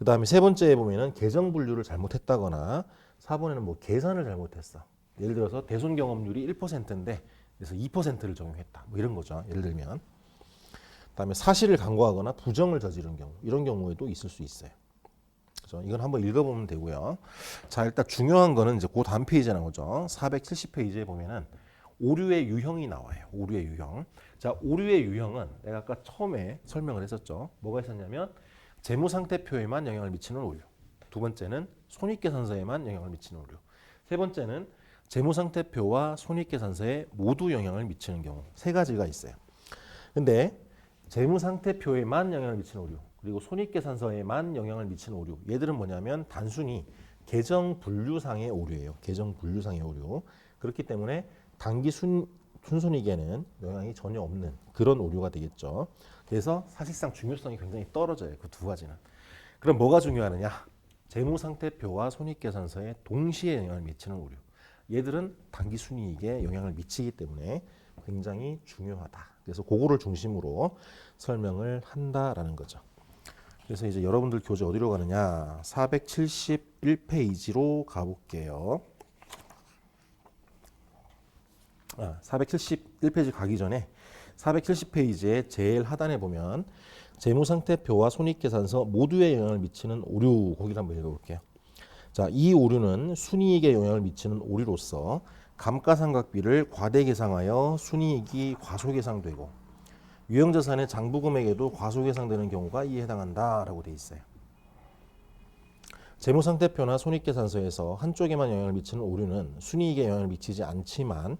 그 다음에 세 번째에 보면은 계정 분류를 잘못했다거나 4번에는 뭐 계산을 잘못했어. 예를 들어서 대손 경험률이 1%인데 그래서 2%를 적용했다. 뭐 이런 거죠. 예를 들면. 그다음에 사실을 간과하거나 부정을 저지른 경우 이런 경우에도 있을 수 있어요. 그래서 이건 한번 읽어보면 되고요. 자 일단 중요한 거는 이제 그 다음 페이지에 나오죠. 470페이지에 보면은 오류의 유형이 나와요. 오류의 유형. 자 오류의 유형은 내가 아까 처음에 설명을 했었죠. 뭐가 있었냐면 재무상태표에만 영향을 미치는 오류. 두 번째는 손익계산서에만 영향을 미치는 오류. 세 번째는 재무상태표와 손익계산서에 모두 영향을 미치는 경우. 세 가지가 있어요. 근데 재무상태표에만 영향을 미치는 오류 그리고 손익계산서에만 영향을 미치는 오류 얘들은 뭐냐면 단순히 계정 분류상의 오류예요. 계정 분류상의 오류. 그렇기 때문에 단기 순손익에는 영향이 전혀 없는 그런 오류가 되겠죠. 그래서 사실상 중요성이 굉장히 떨어져요. 그 두 가지는. 그럼 뭐가 중요하느냐? 재무상태표와 손익계산서에 동시에 영향을 미치는 오류. 얘들은 단기 순이익에 영향을 미치기 때문에 굉장히 중요하다. 그래서 그거를 중심으로 설명을 한다라는 거죠. 그래서 이제 여러분들 교재 어디로 가느냐? 471페이지로 가볼게요. 471페이지 가기 전에 470페이지의 제일 하단에 보면 재무상태표와 손익계산서 모두에 영향을 미치는 오류 거기를 한번 읽어볼게요. 자, 이 오류는 순이익에 영향을 미치는 오류로서 감가상각비를 과대 계상하여 순이익이 과소계상되고 유형자산의 장부금액에도 과소계상되는 경우가 이에 해당한다라고 돼 있어요. 재무상태표나 손익계산서에서 한쪽에만 영향을 미치는 오류는 순이익에 영향을 미치지 않지만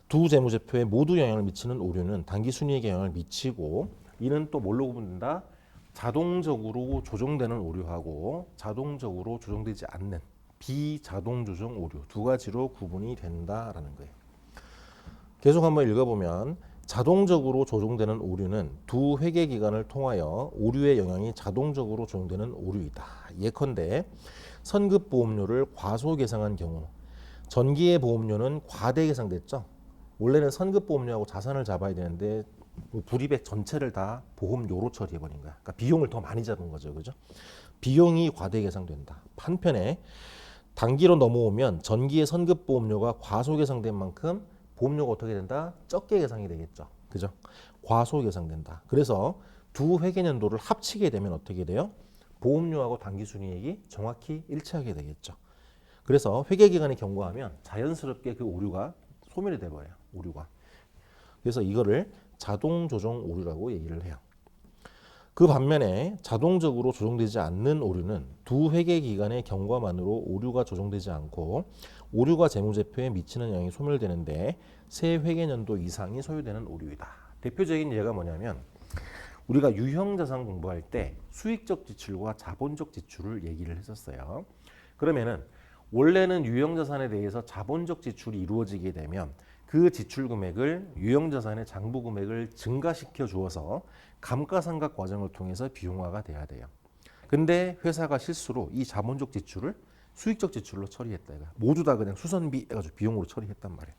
두 재무제표에 모두 영향을 미치는 오류는 단기 순이익에 영향을 미치고 이는 또 뭘로 구분된다? 자동적으로 조정되는 오류하고 자동적으로 조정되지 않는 비자동 조정 오류 두 가지로 구분이 된다라는 거예요. 계속 한번 읽어보면 자동적으로 조정되는 오류는 두 회계 기간을 통하여 오류의 영향이 자동적으로 조정되는 오류이다. 예컨대 선급 보험료를 과소 계상한 경우 전기의 보험료는 과대 계상됐죠. 원래는 선급 보험료하고 자산을 잡아야 되는데 불이백 전체를 다 보험료로 처리해버린 거야. 그러니까 비용을 더 많이 잡은 거죠. 그죠? 비용이 과대 계상된다. 한편에 단기로 넘어오면 전기의 선급 보험료가 과소 계상된 만큼 보험료가 어떻게 된다? 적게 계상이 되겠죠. 그죠? 과소 계상된다. 그래서 두 회계년도를 합치게 되면 어떻게 돼요? 보험료하고 단기 순이익이 정확히 일치하게 되겠죠. 그래서 회계기간이 경과하면 자연스럽게 그 오류가 소멸이 돼버려요. 오류가. 그래서 이거를 자동 조정 오류라고 얘기를 해요. 그 반면에 자동적으로 조정되지 않는 오류는 두 회계 기간의 경과만으로 오류가 조정되지 않고 오류가 재무제표에 미치는 영향이 소멸되는데 세 회계년도 이상이 소요되는 오류이다. 대표적인 예가 뭐냐면 우리가 유형자산 공부할 때 수익적 지출과 자본적 지출을 얘기를 했었어요. 그러면은 원래는 유형자산에 대해서 자본적 지출이 이루어지게 되면 그 지출 금액을 유형자산의 장부 금액을 증가시켜 주어서 감가상각 과정을 통해서 비용화가 돼야 돼요. 근데 회사가 실수로 이 자본적 지출을 수익적 지출로 처리했다. 모두 다 그냥 수선비 해가지고 비용으로 처리했단 말이에요.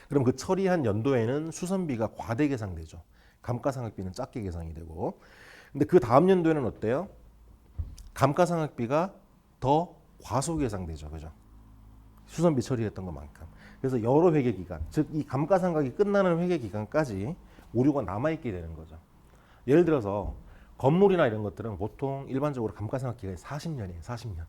그럼 그 처리한 연도에는 수선비가 과대 계상되죠. 감가상각비는 작게 계상이 되고. 근데 그 다음 연도에는 어때요? 감가상각비가 더 과소 계상되죠. 그죠? 수선비 처리했던 것만큼. 그래서 여러 회계 기간, 즉 이 감가상각이 끝나는 회계 기간까지 오류가 남아있게 되는 거죠. 예를 들어서 건물이나 이런 것들은 보통 일반적으로 감가상각 기간이 40년이에요. 40년.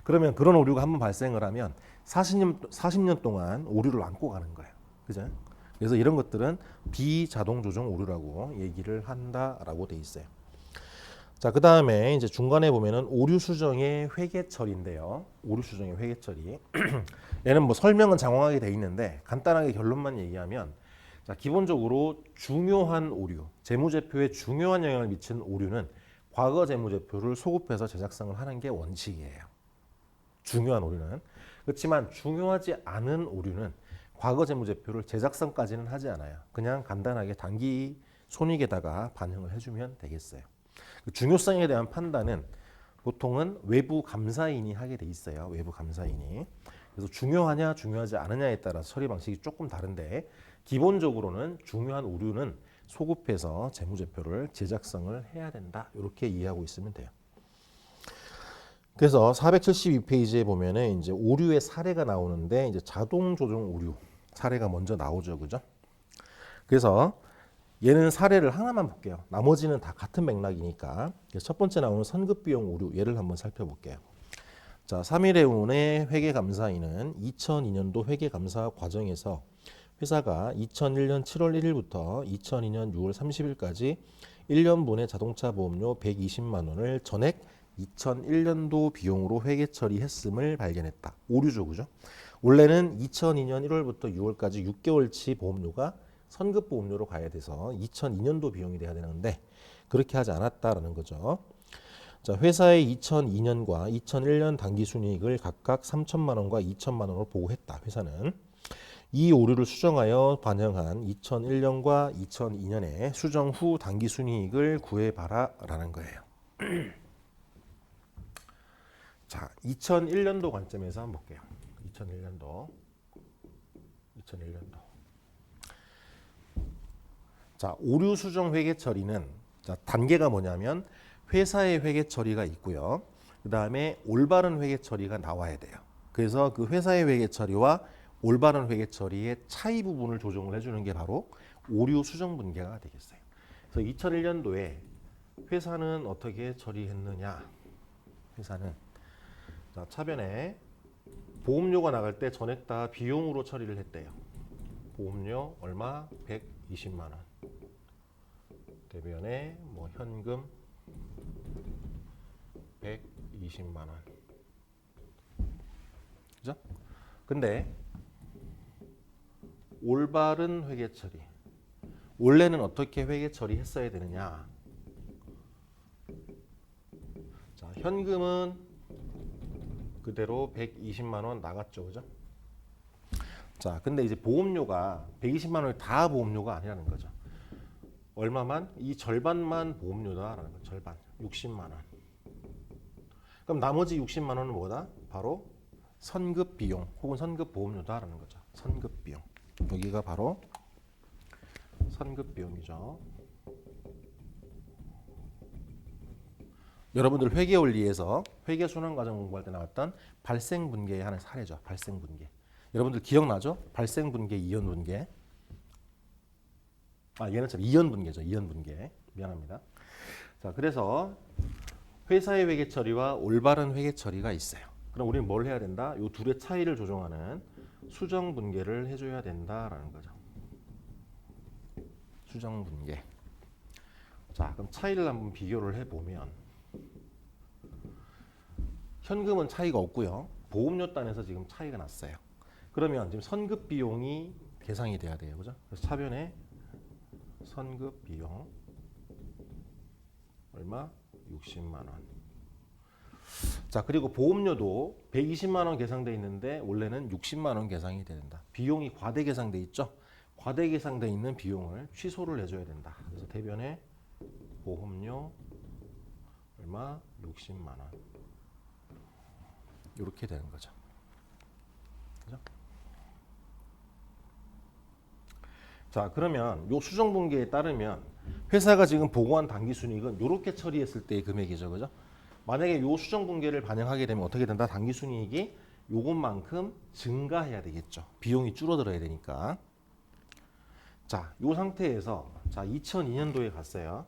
그러면 그런 오류가 한번 발생을 하면 40년 동안 오류를 안고 가는 거예요. 그죠? 그래서 이런 것들은 비자동 조정 오류라고 얘기를 한다라고 돼 있어요. 자, 그 다음에 이제 중간에 보면은 오류 수정의 회계 처리인데요. 오류 수정의 회계 처리. 얘는 뭐 설명은 장황하게 돼 있는데 간단하게 결론만 얘기하면 자, 기본적으로 중요한 오류, 재무제표에 중요한 영향을 미치는 오류는 과거 재무제표를 소급해서 제작성을 하는 게 원칙이에요. 중요한 오류는. 그렇지만 중요하지 않은 오류는 과거 재무제표를 제작성까지는 하지 않아요. 그냥 간단하게 단기 손익에다가 반영을 해주면 되겠어요. 중요성에 대한 판단은 보통은 외부 감사인이 하게 돼 있어요. 외부 감사인이. 그래서 중요하냐 중요하지 않느냐에 따라서 처리 방식이 조금 다른데 기본적으로는 중요한 오류는 소급해서 재무제표를 제작성을 해야 된다. 이렇게 이해하고 있으면 돼요. 그래서 472페이지에 보면은 이제 오류의 사례가 나오는데 이제 자동 조정 오류 사례가 먼저 나오죠, 그죠? 그래서 얘는 사례를 하나만 볼게요. 나머지는 다 같은 맥락이니까. 그래서 첫 번째 나오는 선급 비용 오류 얘를 한번 살펴볼게요. 자, 3일의운의 회계감사인은 2002년도 회계감사 과정에서 회사가 2001년 7월 1일부터 2002년 6월 30일까지 1년분의 자동차 보험료 120만 원을 전액 2001년도 비용으로 회계 처리했음을 발견했다. 오류죠, 그죠? 원래는 2002년 1월부터 6월까지 6개월치 보험료가 선급 보험료로 가야 돼서 2002년도 비용이 돼야 되는데 그렇게 하지 않았다라는 거죠. 자, 회사의 2002년과 2001년 당기 순이익을 각각 3천만 원과 2천만 원으로 보고했다. 회사는 이 오류를 수정하여 반영한 2001년과 2002년의 수정 후 당기 순이익을 구해봐라라는 거예요. 자, 2001년도 관점에서 한번 볼게요. 2001년도. 자, 오류 수정 회계 처리는 자, 단계가 뭐냐면 회사의 회계 처리가 있고요. 그다음에 올바른 회계 처리가 나와야 돼요. 그래서 그 회사의 회계 처리와 올바른 회계 처리의 차이 부분을 조정을 해주는 게 바로 오류 수정 분계가 되겠어요. 그래서 2001년도에 회사는 어떻게 처리했느냐? 회사는 자, 차변에 보험료가 나갈 때 전액 다 비용으로 처리를 했대요. 보험료 얼마? 120만 원. 대변에 뭐 현금 120만 원. 그죠? 근데 올바른 회계 처리. 원래는 어떻게 회계 처리했어야 되느냐? 자, 현금은 그대로 120만 원 나갔죠. 그죠? 자, 근데 이제 보험료가 120만 원이 다 보험료가 아니라는 거죠. 얼마만? 이 절반만 보험료다라는 거죠. 절반. 60만 원. 그럼 나머지 60만 원은 뭐다? 바로 선급 비용 혹은 선급 보험료다라는 거죠. 선급 비용. 여기가 바로 선급 비용이죠. 여러분들 회계 원리에서 회계 순환 과정 공부할 때 나왔던 발생 분계에 하는 사례죠. 발생 분계. 여러분들 기억나죠? 발생 분계, 이연 분계. 아, 얘는 참 이연 분계죠. 이연 분계. 미안합니다. 자, 그래서 회사의 회계 처리와 올바른 회계 처리가 있어요. 그럼 우리는 뭘 해야 된다? 이 둘의 차이를 조정하는 수정 분계를 해줘야 된다라는 거죠. 수정 분계. 자, 그럼 차이를 한번 비교를 해보면 현금은 차이가 없고요. 보험료 단에서 지금 차이가 났어요. 그러면 지금 선급 비용이 계산이 돼야 돼요. 그죠? 그래서 차변에 선급 비용 얼마? 60만 원. 자, 그리고 보험료도 120만 원 계상돼 있는데 원래는 60만 원 계상이 된다. 비용이 과대 계상돼 있죠? 과대 계상돼 있는 비용을 취소를 해줘야 된다. 그래서 대변에 보험료 얼마? 60만 원. 이렇게 되는 거죠. 그죠? 자, 그러면 요 수정 분계에 따르면 회사가 지금 보고한 당기 순이익은 이렇게 처리했을 때의 금액이죠. 그죠? 만약에 요 수정 분계를 반영하게 되면 어떻게 된다? 당기 순이익이 요것만큼 증가해야 되겠죠. 비용이 줄어들어야 되니까. 자, 요 상태에서 자, 2002년도에 갔어요.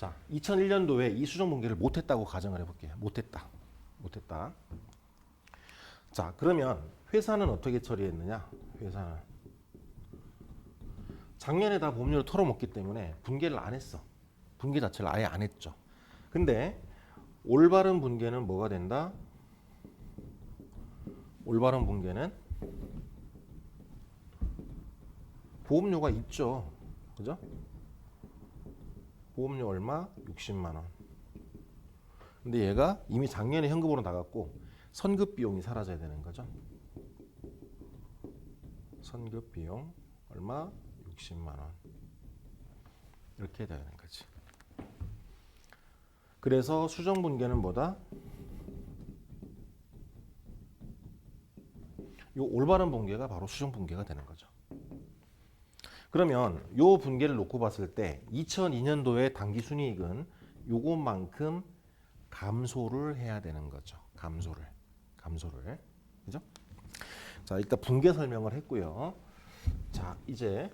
자, 2001년도에 이 수정 분계를 못했다고 가정을 해볼게요. 못했다. 자, 그러면 회사는 어떻게 처리했느냐? 회사는 작년에 다 보험료를 털어먹기 때문에 분계를 안 했어. 분계 자체를 아예 안 했죠. 근데 올바른 분계는 뭐가 된다? 올바른 분계는 보험료가 있죠. 그죠? 보험료 얼마? 60만 원. 근데 얘가 이미 작년에 현금으로 나갔고 선급 비용이 사라져야 되는 거죠. 선급 비용 얼마? 60만 원. 이렇게 되는 거지. 그래서 수정 분계는 뭐다? 요 올바른 분계가 바로 수정 분계가 되는 거죠. 그러면 요 분계를 놓고 봤을 때 2002년도의 당기 순이익은 요것만큼 감소를 해야 되는 거죠. 감소를. 그죠? 자, 일단 붕괴 설명을 했고요. 자, 이제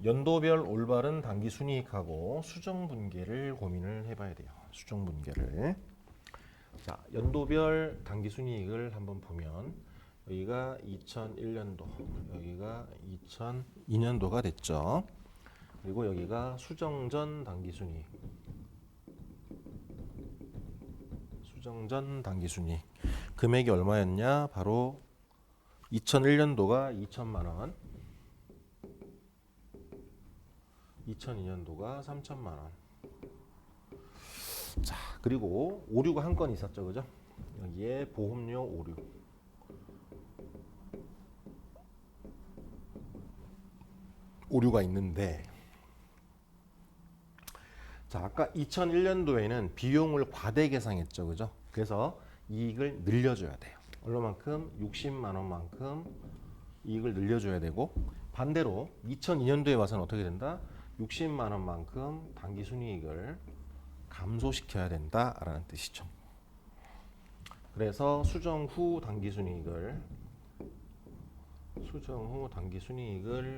연도별 올바른 당기 순이익하고 수정 분계를 고민을 해봐야 돼요. 수정 분계를. 자, 연도별 당기 순이익을 한번 보면 여기가 2001년도, 여기가 2002년도가 됐죠. 그리고 여기가 수정 전 당기 순이익. 수정 전 당기 순이익. 금액이 얼마였냐? 바로 2001년도가 2천만 원. 2002년도가 3천만 원. 자, 그리고 오류가 한 건 있었죠, 그죠? 여기에 보험료 오류. 오류가 있는데, 자, 아까 2001년도에는 비용을 과대 계상했죠, 그죠? 그래서 이익을 늘려줘야 돼요. 얼마만큼? 60만 원만큼 이익을 늘려줘야 되고, 반대로 2002년도에 와서는 어떻게 된다? 60만 원만큼 당기순이익을 감소시켜야 된다라는 뜻이죠. 그래서 수정 후 당기순이익을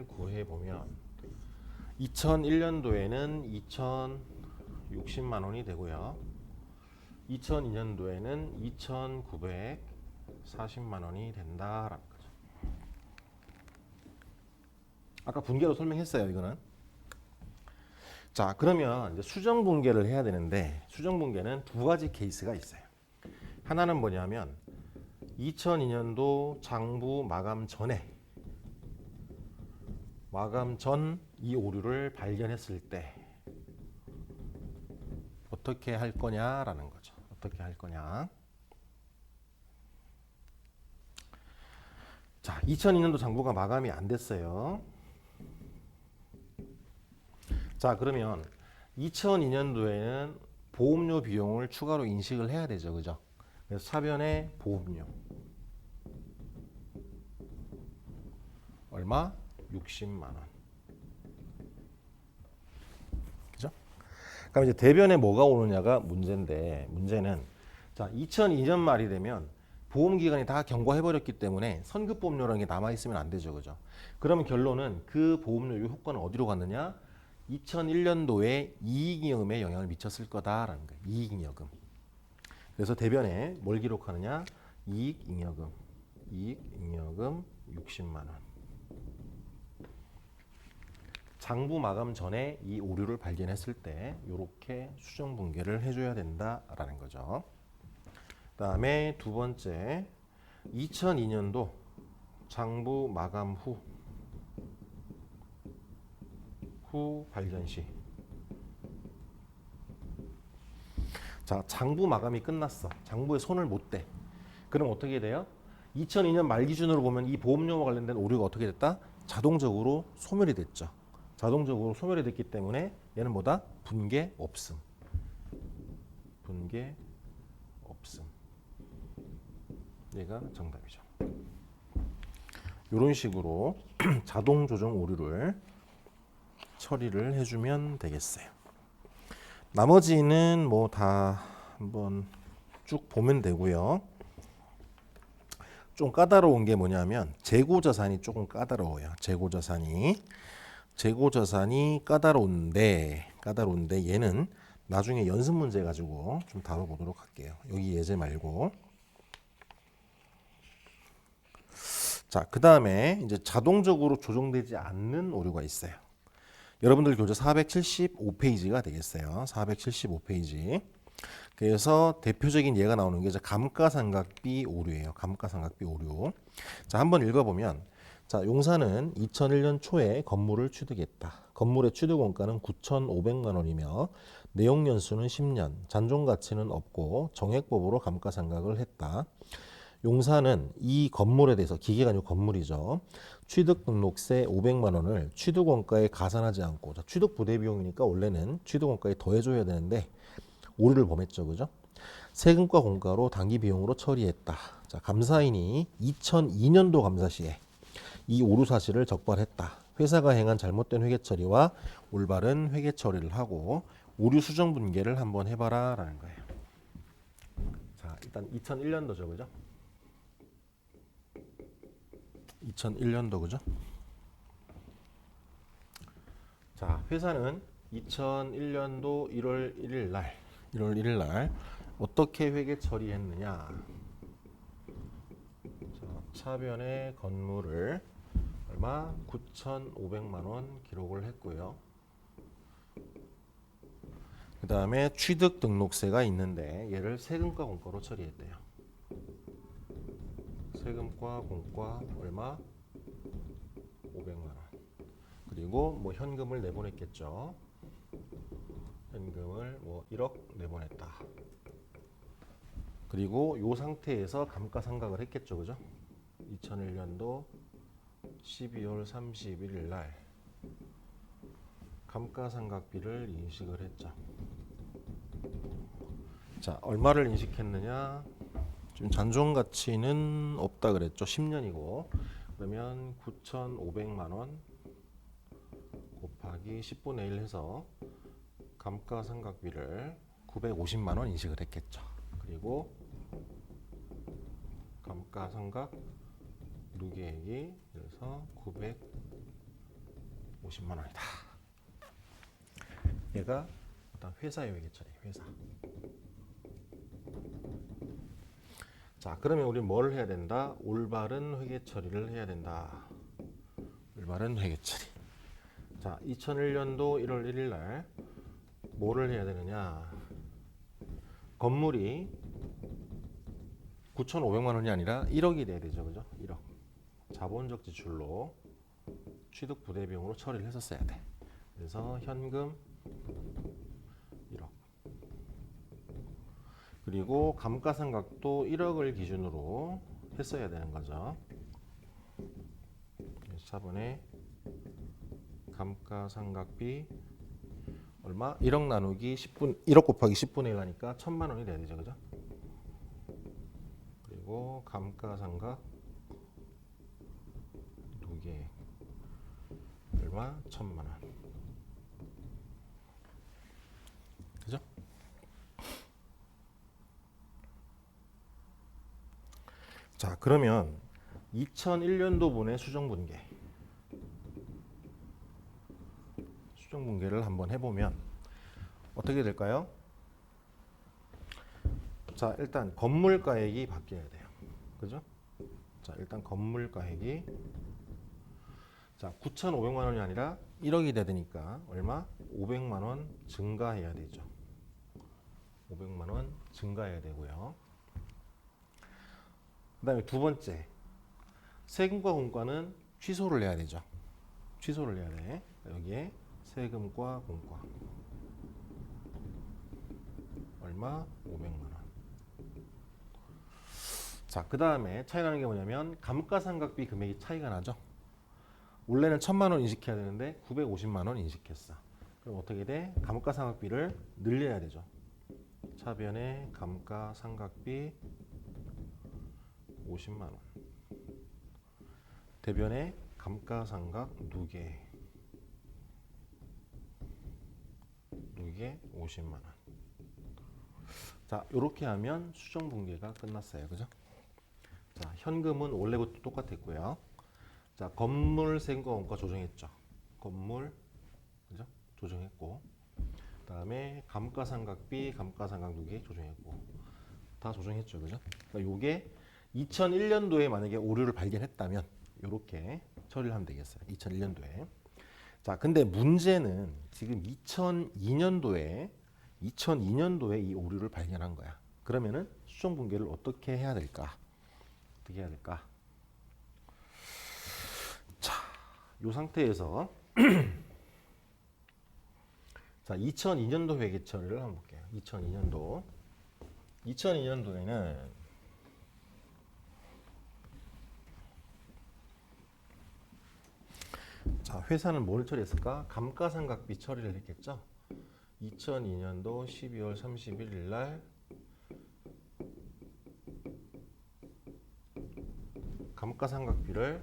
구해보면 2001년도에는 2,060만 원이 되고요. 2002년도에는 2,940만 원이 된다라는 거죠. 아까 분계로 설명했어요, 이거는. 자, 그러면 이제 수정 분계를 해야 되는데 수정 분계는 두 가지 케이스가 있어요. 하나는 뭐냐면 2002년도 장부 마감 전 이 오류를 발견했을 때 어떻게 할 거냐라는 거죠. 어떻게 할 거냐. 자, 2002년도 장부가 마감이 안 됐어요. 자, 그러면 2002년도에는 보험료 비용을 추가로 인식을 해야 되죠, 그죠? 그래서 차변의 보험료 얼마? 60만 원. 그죠? 그럼 이제 대변에 뭐가 오느냐가 문제인데, 문제는 자, 2002년 말이 되면 보험 기간이 다 경과해 버렸기 때문에 선급 보험료라는 게 남아 있으면 안 되죠, 그죠? 그러면 결론은 그 보험료의 효과는 어디로 갔느냐? 2001년도에 이익잉여금에 영향을 미쳤을 거다라는 거예요. 이익잉여금. 그래서 대변에 뭘 기록하느냐? 이익잉여금 60만 원. 장부 마감 전에 이 오류를 발견했을 때 이렇게 수정 분계를 해줘야 된다라는 거죠. 그다음에 두 번째, 2002년도 장부 마감 후 발견 시. 자, 장부 마감이 끝났어. 장부에 손을 못 대. 그럼 어떻게 돼요? 2002년 말 기준으로 보면 이 보험료와 관련된 오류가 어떻게 됐다? 자동적으로 소멸이 됐죠. 자동적으로 소멸이 됐기 때문에 얘는 뭐다? 분계 없음. 분계 없음. 얘가 정답이죠. 이런 식으로 자동 조정 오류를 처리를 해주면 되겠어요. 나머지는 뭐 다 한번 쭉 보면 되고요. 좀 까다로운 게 뭐냐면 재고자산이 조금 까다로워요. 재고자산이 까다로운데 얘는 나중에 연습 문제 가지고 좀 다뤄보도록 할게요. 여기 예제 말고. 자, 그 다음에 이제 자동적으로 조정되지 않는 오류가 있어요. 여러분들 교재 475페이지가 되겠어요. 475페이지. 그래서 대표적인 예가 나오는 게 이제 감가상각비 오류예요. 감가상각비 오류. 자, 한번 읽어보면, 자, 용사는 2001년 초에 건물을 취득했다. 건물의 취득 원가는 9,500만 원이며 내용 연수는 10년, 잔존 가치는 없고 정액법으로 감가상각을 했다. 용사는 이 건물에 대해서, 기계가 아니고 건물이죠. 취득 등록세 500만 원을 취득 원가에 가산하지 않고, 자, 취득 부대 비용이니까 원래는 취득 원가에 더해줘야 되는데 오류를 범했죠, 그죠? 세금과 공가로 당기 비용으로 처리했다. 자, 감사인이 2002년도 감사 시에 이 오류 사실을 적발했다. 회사가 행한 잘못된 회계 처리와 올바른 회계 처리를 하고 오류 수정 분계를 한번 해봐라 라는 거예요. 자, 일단 2001년도죠, 그죠? 2001년도, 그죠? 자, 회사는 2001년도 1월 1일 날 어떻게 회계 처리했느냐? 자, 차변의 건물을 얼마? 9,500만 원 기록을 했고요. 그 다음에 취득 등록세가 있는데 얘를 세금과 공과로 처리했대요. 세금과 공과 얼마? 500만 원. 그리고 뭐 현금을 내보냈겠죠. 현금을 뭐 1억 내보냈다. 그리고 이 상태에서 감가상각을 했겠죠, 그죠? 2001년도 12월 31일 날 감가상각비를 인식을 했죠. 자, 얼마를 인식했느냐? 지금 잔존 가치는 없다 그랬죠. 10년이고 그러면 9,500만 원 곱하기 10분의 1 해서 감가상각비를 950만 원 인식을 했겠죠. 그리고 감가상각 누계액이 그래서 950만 원이다. 얘가 어떤 회사의 회계처리, 회사. 자, 그러면 우리 뭘 해야 된다? 올바른 회계 처리를 해야 된다. 올바른 회계 처리. 자, 2001년도 1월 1일 날 뭐를 해야 되느냐? 건물이 9,500만 원이 아니라 1억이 돼야 되죠, 그죠? 1억. 자본적 지출로 취득 부대비용으로 처리를 했었어야 돼. 그래서 현금 1억. 그리고 감가상각도 1억을 기준으로 했어야 되는 거죠. 그래서 차분에 감가상각비 얼마? 1억 나누기 10분 1억 곱하기 10분의 1 하니까 1,000만 원이 돼야 되죠, 그죠? 그리고 감가상각 누계 얼마? 1,000만 원. 그죠? 자, 그러면 2001년도분의 수정분계. 수정분계를 한번 해보면 어떻게 될까요? 자, 일단 건물가액이 바뀌어야 돼요. 그죠? 자, 일단 건물가액이 자, 9,500만 원이 아니라 1억이 돼야 되니까 얼마? 500만 원 증가해야 되죠. 500만 원 증가해야 되고요. 그 다음에 두 번째, 세금과 공과는 취소를 해야 되죠. 취소를 해야 돼. 여기에 세금과 공과 얼마? 500만 원. 자, 그 다음에 차이 나는 게 뭐냐면 감가상각비 금액이 차이가 나죠. 원래는 1,000만 원 인식해야 되는데 950만 원 인식했어. 그럼 어떻게 돼? 감가상각비를 늘려야 되죠. 차변에 감가상각비 50만 원. 대변에 감가상각 누계 50만 원. 자, 이렇게 하면 수정분계가 끝났어요. 그죠? 자, 현금은 원래부터 똑같았고요. 자, 건물 세금과 원가 조정했죠. 건물, 그죠? 조정했고, 그다음에 감가상각비, 감가상각 누계 조정했고, 다 조정했죠, 그죠? 그러니까 요게 2001년도에 만약에 오류를 발견했다면 이렇게 처리를 하면 되겠어요. 2001년도에. 자, 근데 문제는 지금 2002년도에 이 오류를 발견한 거야. 그러면은 수정분계를 어떻게 해야 될까? 어떻게 해야 될까? 자, 이 상태에서 자, 2002년도 회계 처리를 한번 볼게요. 2002년도에는 자, 회사는 뭘 처리했을까? 감가상각비 처리를 했겠죠. 2002년도 12월 31일 날 감가상각비를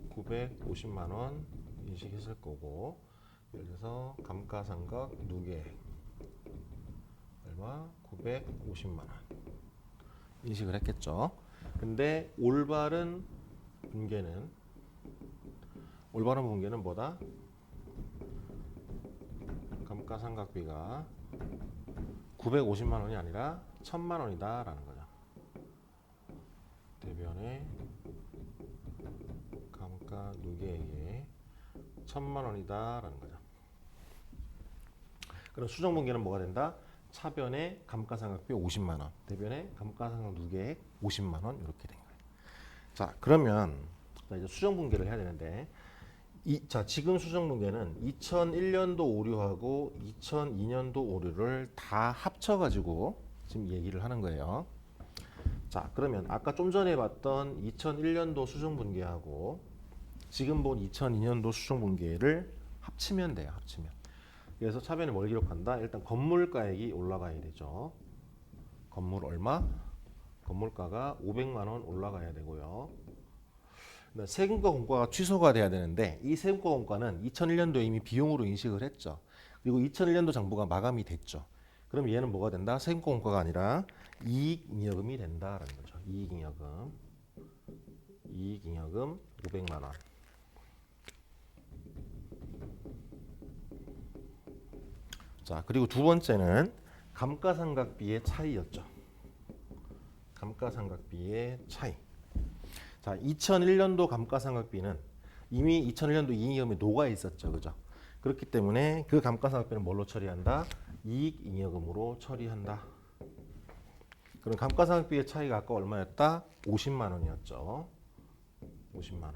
950만 원 인식했을 거고, 예를 들어서 감가상각 누계액 얼마? 950만 원 인식을 했겠죠. 근데 올바른 분계는 뭐다? 감가상각비가 950만 원이 아니라 1000만 원이다 라는 거죠. 대변의 감가 누계액이 1000만 원이다 라는 거죠. 그럼 수정분계는 뭐가 된다? 차변의 감가상각비 50만 원, 대변의 감가상각 누계액 50만 원 이렇게 된 거예요. 자, 그러면 이제 수정분계를 해야 되는데, 지금 수정분계는 2001년도 오류하고 2002년도 오류를 다 합쳐가지고 지금 얘기를 하는 거예요. 자, 그러면 아까 좀 전에 봤던 2001년도 수정분계하고 지금 본 2002년도 수정분계를 합치면 돼요. 합치면. 그래서 차변에 뭘 기록한다? 일단 건물가액이 올라가야 되죠. 건물 얼마? 건물가가 500만 원 올라가야 되고요. 세금과 공과가 취소가 돼야 되는데, 이 세금과 공과는 2001년도에 이미 비용으로 인식을 했죠. 그리고 2001년도 장부가 마감이 됐죠. 그럼 얘는 뭐가 된다? 세금과 공과가 아니라 이익잉여금이 된다라는 거죠. 이익잉여금 500만 원. 자, 그리고 두 번째는 감가상각비의 차이였죠. 감가상각비의 차이. 자, 2001년도 감가상각비는 이미 2001년도 이익잉여금에 녹아 있었죠. 그죠? 그렇기 때문에 그 감가상각비는 뭘로 처리한다? 이익잉여금으로 처리한다. 그럼 감가상각비의 차이가 아까 얼마였다? 50만 원이었죠. 50만 원.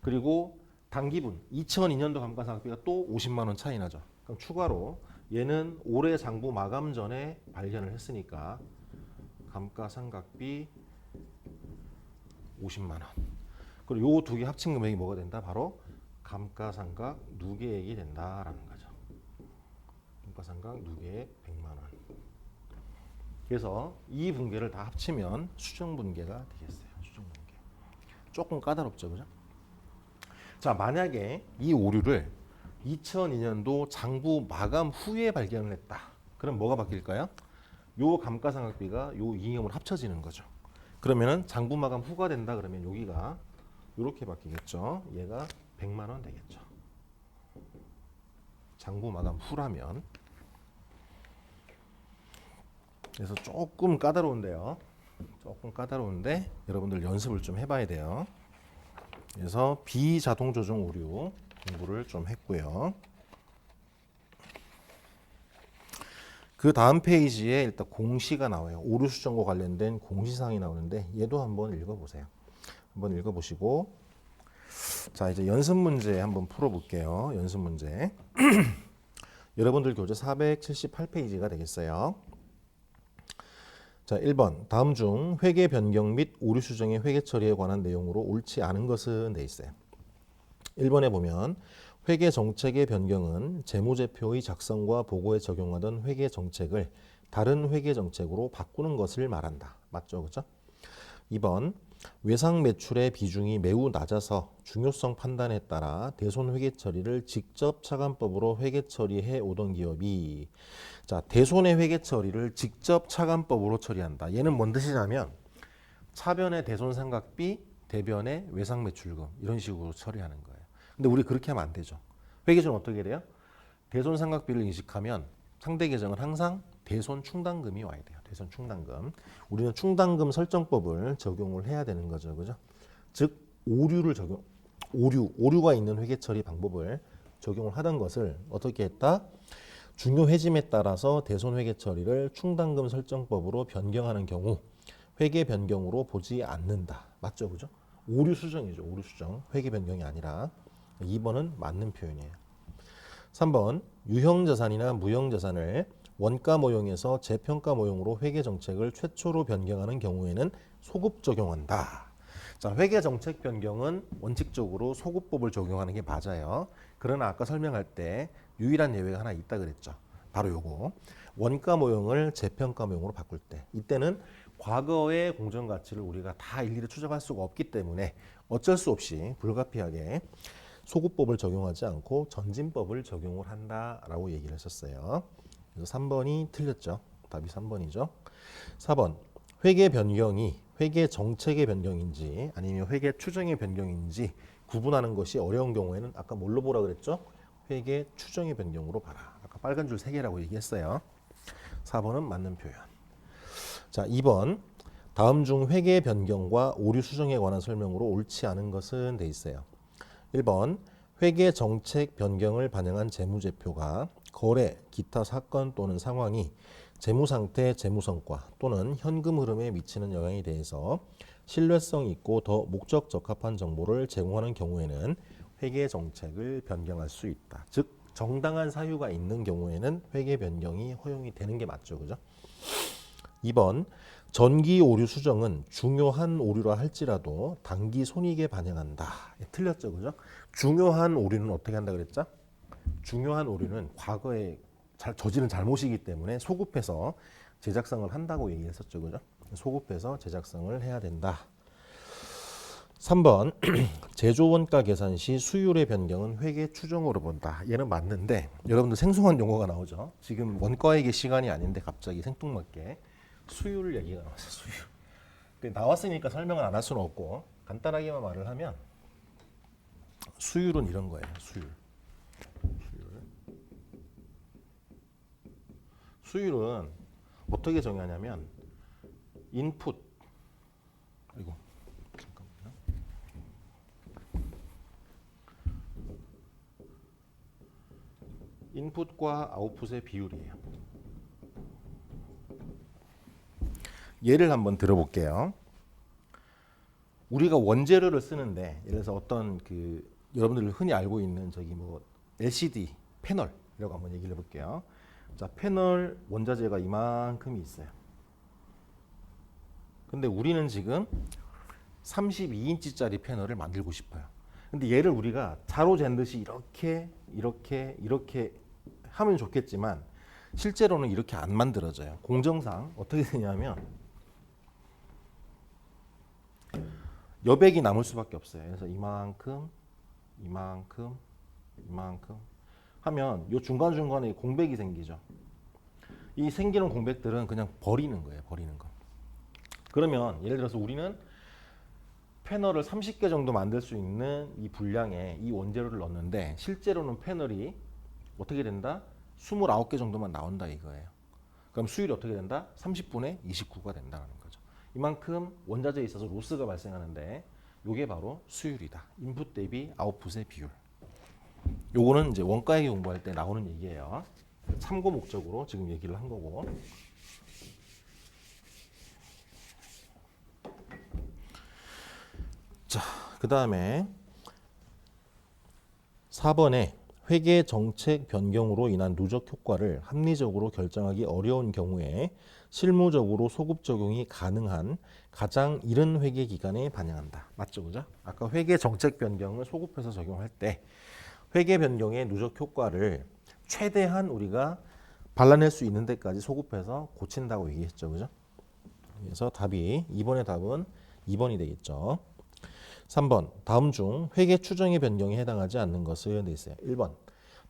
그리고 당기분 2002년도 감가상각비가 또 50만 원 차이 나죠. 그럼 추가로 얘는 올해 장부 마감 전에 발견을 했으니까 감가상각비 50만 원. 그리고 요 두 개 합친 금액이 뭐가 된다? 바로 감가상각 누계액이 된다라는 거죠. 감가상각 누계액 100만 원. 그래서 이 분계를 다 합치면 수정분계가 되겠어요. 수정분계. 조금 까다롭죠, 그죠? 자, 만약에 이 오류를 2002년도 장부 마감 후에 발견을 했다. 그럼 뭐가 바뀔까요? 요 감가상각비가 요 이익잉여금으로 합쳐지는 거죠. 그러면은 장부 마감 후가 된다 그러면 여기가 이렇게 바뀌겠죠. 얘가 100만 원 되겠죠. 장부 마감 후라면. 그래서 조금 까다로운데요. 조금 까다로운데 여러분들 연습을 좀 해봐야 돼요. 그래서 비자동 조정 오류 공부를 좀 했고요. 그 다음 페이지에 일단 공시가 나와요. 오류 수정과 관련된 공시사항이 나오는데 얘도 한번 읽어보세요. 한번 읽어보시고, 자, 이제 연습 문제 한번 풀어볼게요. 연습 문제. 여러분들 교재 478페이지가 되겠어요. 자, 1번 다음 중 회계 변경 및 오류 수정의 회계 처리에 관한 내용으로 옳지 않은 것은 돼 있어요. 1번에 보면 회계 정책의 변경은 재무제표의 작성과 보고에 적용하던 회계 정책을 다른 회계 정책으로 바꾸는 것을 말한다. 맞죠? 그죠? 2번 외상 매출의 비중이 매우 낮아서 중요성 판단에 따라 대손 회계 처리를 직접 차관법으로 회계 처리해 오던 기업이, 자, 대손의 회계 처리를 직접 차관법으로 처리한다. 얘는 뭔 뜻이냐면 차변의 대손상각비, 대변의 외상매출금 이런 식으로 처리하는 거예요. 근데 우리 그렇게 하면 안 되죠. 회계처는 어떻게 돼요? 대손상각비를 인식하면 상대 계정은 항상 대손 충당금이 와야 돼요. 대손 충당금. 우리는 충당금 설정법을 적용을 해야 되는 거죠. 그죠? 즉 오류가 있는 회계 처리 방법을 적용을 하던 것을 어떻게 했다? 중요 회짐에 따라서 대손 회계 처리를 충당금 설정법으로 변경하는 경우 회계 변경으로 보지 않는다. 맞죠? 그죠? 오류 수정이죠. 오류 수정. 회계 변경이 아니라. 2번은 맞는 표현이에요. 3번 유형 자산이나 무형 자산을 원가 모형에서 재평가 모형으로 회계 정책을 최초로 변경하는 경우에는 소급 적용한다. 자, 회계 정책 변경은 원칙적으로 소급법을 적용하는 게 맞아요. 그러나 아까 설명할 때 유일한 예외가 하나 있다 그랬죠. 바로 요거. 원가 모형을 재평가 모형으로 바꿀 때. 이때는 과거의 공정 가치를 우리가 다 일일이 추적할 수가 없기 때문에 어쩔 수 없이 불가피하게 소구법을 적용하지 않고 전진법을 적용을 한다라고 얘기를 했었어요. 그래서 3번이 틀렸죠. 답이 3번이죠. 4번 회계 변경이 회계 정책의 변경인지 아니면 회계 추정의 변경인지 구분하는 것이 어려운 경우에는 아까 뭘로 보라 그랬죠? 회계 추정의 변경으로 봐라. 아까 빨간 줄 3개라고 얘기했어요. 4번은 맞는 표현. 자, 2번 다음 중 회계 변경과 오류 수정에 관한 설명으로 옳지 않은 것은 돼 있어요. 1번 회계 정책 변경을 반영한 재무제표가 거래, 기타 사건 또는 상황이 재무 상태, 재무 성과 또는 현금 흐름에 미치는 영향에 대해서 신뢰성 있고 더 목적 적합한 정보를 제공하는 경우에는 회계 정책을 변경할 수 있다. 즉 정당한 사유가 있는 경우에는 회계 변경이 허용이 되는 게 맞죠, 그죠? 2번 전기 오류 수정은 중요한 오류라 할지라도 단기 손익에 반영한다. 틀렸죠, 그죠? 중요한 오류는 어떻게 한다 그랬죠? 중요한 오류는 과거에 저지른 잘못이기 때문에 소급해서 제작성을 한다고 얘기했었죠, 그죠? 소급해서 제작성을 해야 된다. 3번 제조 원가 계산 시 수율의 변경은 회계 추정으로 본다. 얘는 맞는데 여러분들 생소한 용어가 나오죠. 지금 원가회계 시간이 아닌데 갑자기 생뚱맞게 수율 얘기가 나왔어요. 수율. 나왔으니까 설명을 안 할 수는 없고 간단하게만 말을 하면 수율은 이런 거예요. 수율은 어떻게 정하냐면 인풋 그리고 잠깐만요. 인풋과 아웃풋의 비율이에요. 예를 한번 들어볼게요. 우리가 원재료를 쓰는데 예를 들어서 어떤 여러분들 흔히 알고 있는 LCD 패널이라고 한번 얘기를 해볼게요. 자, 패널 원자재가 이만큼이 있어요. 근데 우리는 지금 32인치짜리 패널을 만들고 싶어요. 근데 얘를 우리가 자로 잰 듯이 이렇게 하면 좋겠지만 실제로는 이렇게 안 만들어져요. 공정상 어떻게 되냐면 여백이 남을 수밖에 없어요. 그래서 이만큼 하면 이 중간중간에 공백이 생기죠. 이 생기는 공백들은 그냥 버리는 거예요. 버리는 거. 그러면 예를 들어서 우리는 패널을 30개 정도 만들 수 있는 이 분량에 이 원재료를 넣었는데 실제로는 패널이 어떻게 된다? 29개 정도만 나온다 이거예요. 그럼 수율이 어떻게 된다? 30분의 29가 된다는 거죠. 이만큼 원자재에 있어서 로스가 발생하는데 이게 바로 수율이다. 인풋 대비 아웃풋의 비율. 요거는 이제 원가회계 공부할 때 나오는 얘기예요. 참고 목적으로 지금 얘기를 한 거고. 자, 그 다음에 4번에 회계 정책 변경으로 인한 누적 효과를 합리적으로 결정하기 어려운 경우에 실무적으로 소급 적용이 가능한 가장 이른 회계 기간에 반영한다. 맞죠, 그죠? 아까 회계 정책 변경을 소급해서 적용할 때 회계 변경의 누적 효과를 최대한 우리가 발라낼 수 있는 데까지 소급해서 고친다고 얘기했죠, 그죠? 그래서 답이 2번의 답은 2번이 되겠죠. 3번 다음 중 회계 추정의 변경에 해당하지 않는 것은 돼 있어요. 1번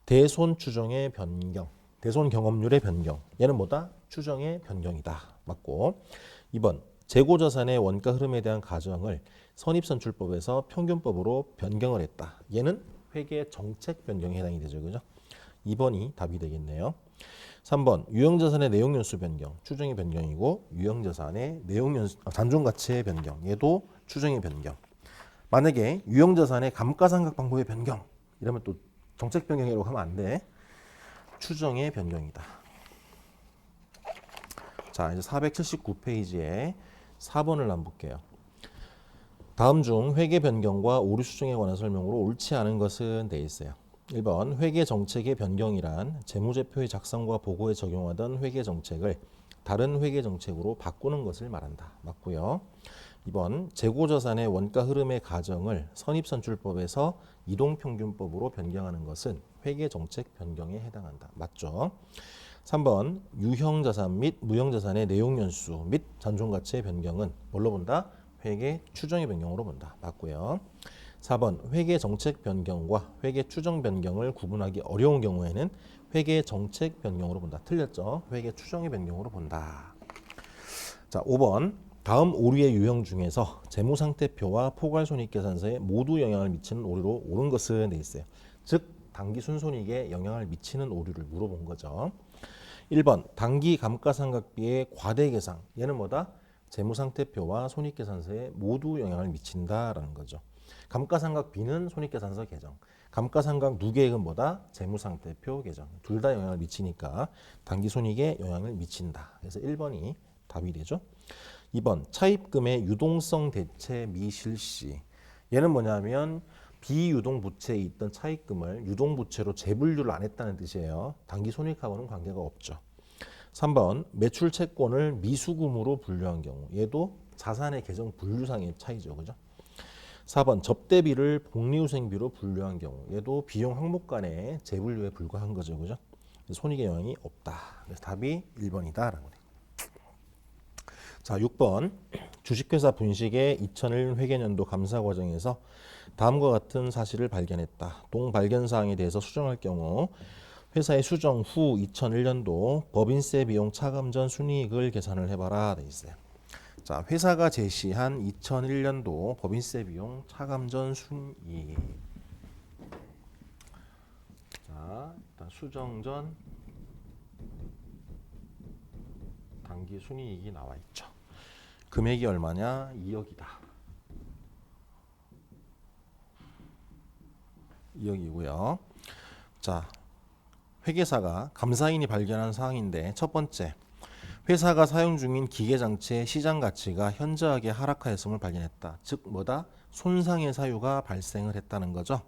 대손 추정의 변경, 대손 경험률의 변경. 얘는 뭐다? 추정의 변경이다. 맞고. 2번 재고자산의 원가 흐름에 대한 가정을 선입선출법에서 평균법으로 변경을 했다. 얘는 회계 정책 변경에 해당이 되죠, 그죠? 2번이 답이 되겠네요. 3번 유형자산의 내용연수 변경, 추정의 변경이고 유형자산의 잔존가치의 변경, 얘도 추정의 변경. 만약에 유형자산의 감가상각 방법의 변경 이러면 또 정책 변경이라고 하면 안 돼. 추정의 변경이다. 자, 이제 479페이지에 4번을 한번 볼게요. 다음 중 회계 변경과 오류 수정에 관한 설명으로 옳지 않은 것은 돼 있어요. 1번 회계 정책의 변경이란 재무제표의 작성과 보고에 적용하던 회계 정책을 다른 회계 정책으로 바꾸는 것을 말한다. 맞고요. 2번 재고자산의 원가 흐름의 가정을 선입선출법에서 이동평균법으로 변경하는 것은 회계정책 변경에 해당한다. 맞죠? 3번 유형자산 및 무형자산의 내용연수 및 잔존가치의 변경은 뭘로 본다? 회계 추정의 변경으로 본다. 맞고요. 4번 회계 정책 변경과 회계 추정 변경을 구분하기 어려운 경우에는 회계 정책 변경으로 본다. 틀렸죠? 회계 추정의 변경으로 본다. 자, 5번 다음 오류의 유형 중에서 재무상태표와 포괄손익계산서에 모두 영향을 미치는 오류로 옳은 것은 돼 있어요. 즉 당기 순손익에 영향을 미치는 오류를 물어본 거죠. 1번 당기 감가상각비의 과대 계상. 얘는 뭐다? 재무상태표와 손익계산서에 모두 영향을 미친다라는 거죠. 감가상각비는 손익계산서 계정, 감가상각 누계액은 뭐다? 재무상태표 계정. 둘 다 영향을 미치니까 당기손익에 영향을 미친다. 그래서 1번이 답이 되죠. 2번 차입금의 유동성 대체 미실시. 얘는 뭐냐면 비유동 부채에 있던 차입금을 유동 부채로 재분류를 안 했다는 뜻이에요. 당기손익하고는 관계가 없죠. 3번 매출 채권을 미수금으로 분류한 경우. 얘도 자산의 계정 분류상의 차이죠. 그죠? 4번 접대비를 복리후생비로 분류한 경우. 얘도 비용 항목 간의 재분류에 불과한 거죠. 그죠? 손익에 영향이 없다. 그래서 답이 1번이다라고 돼. 자, 6번 주식회사 분식의 2001 회계연도 감사 과정에서 다음과 같은 사실을 발견했다. 동발견사항에 대해서 수정할 경우 회사의 수정 후 2001년도 법인세 비용 차감 전 순이익을 계산을 해봐라 돼 있어요. 자, 회사가 제시한 2001년도 법인세 비용 차감 전 순이익. 자, 일단 수정 전 당기 순이익이 나와 있죠. 금액이 얼마냐? 2억이다. 2억이고요. 자, 회계사가 감사인이 발견한 사항인데 첫 번째, 회사가 사용 중인 기계장치의 시장 가치가 현저하게 하락하였음을 발견했다. 즉 뭐다? 손상의 사유가 발생을 했다는 거죠.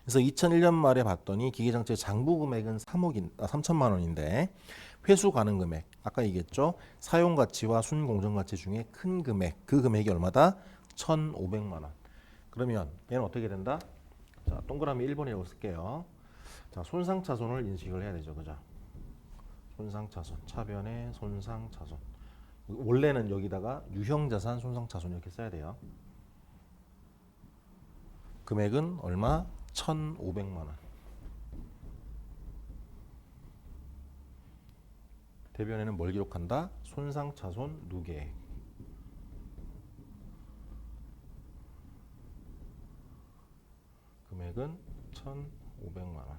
그래서 2001년 말에 봤더니 기계장치의 장부 금액은 3천만 원인데 회수 가능 금액, 아까 얘기했죠. 사용 가치와 순공정 가치 중에 큰 금액, 그 금액이 얼마다? 1,500만 원. 그러면 얘는 어떻게 된다? 자, 동그라미 1번이라고 쓸게요. 자, 손상차손을 인식을 해야 되죠. 그죠? 손상차손, 차변의 손상차손. 원래는 여기다가 유형자산 손상차손 이렇게 써야 돼요. 금액은 얼마? 1,500만 원. 대변에는 뭘 기록한다? 손상차손 누계액. 금액은 1,500만 원.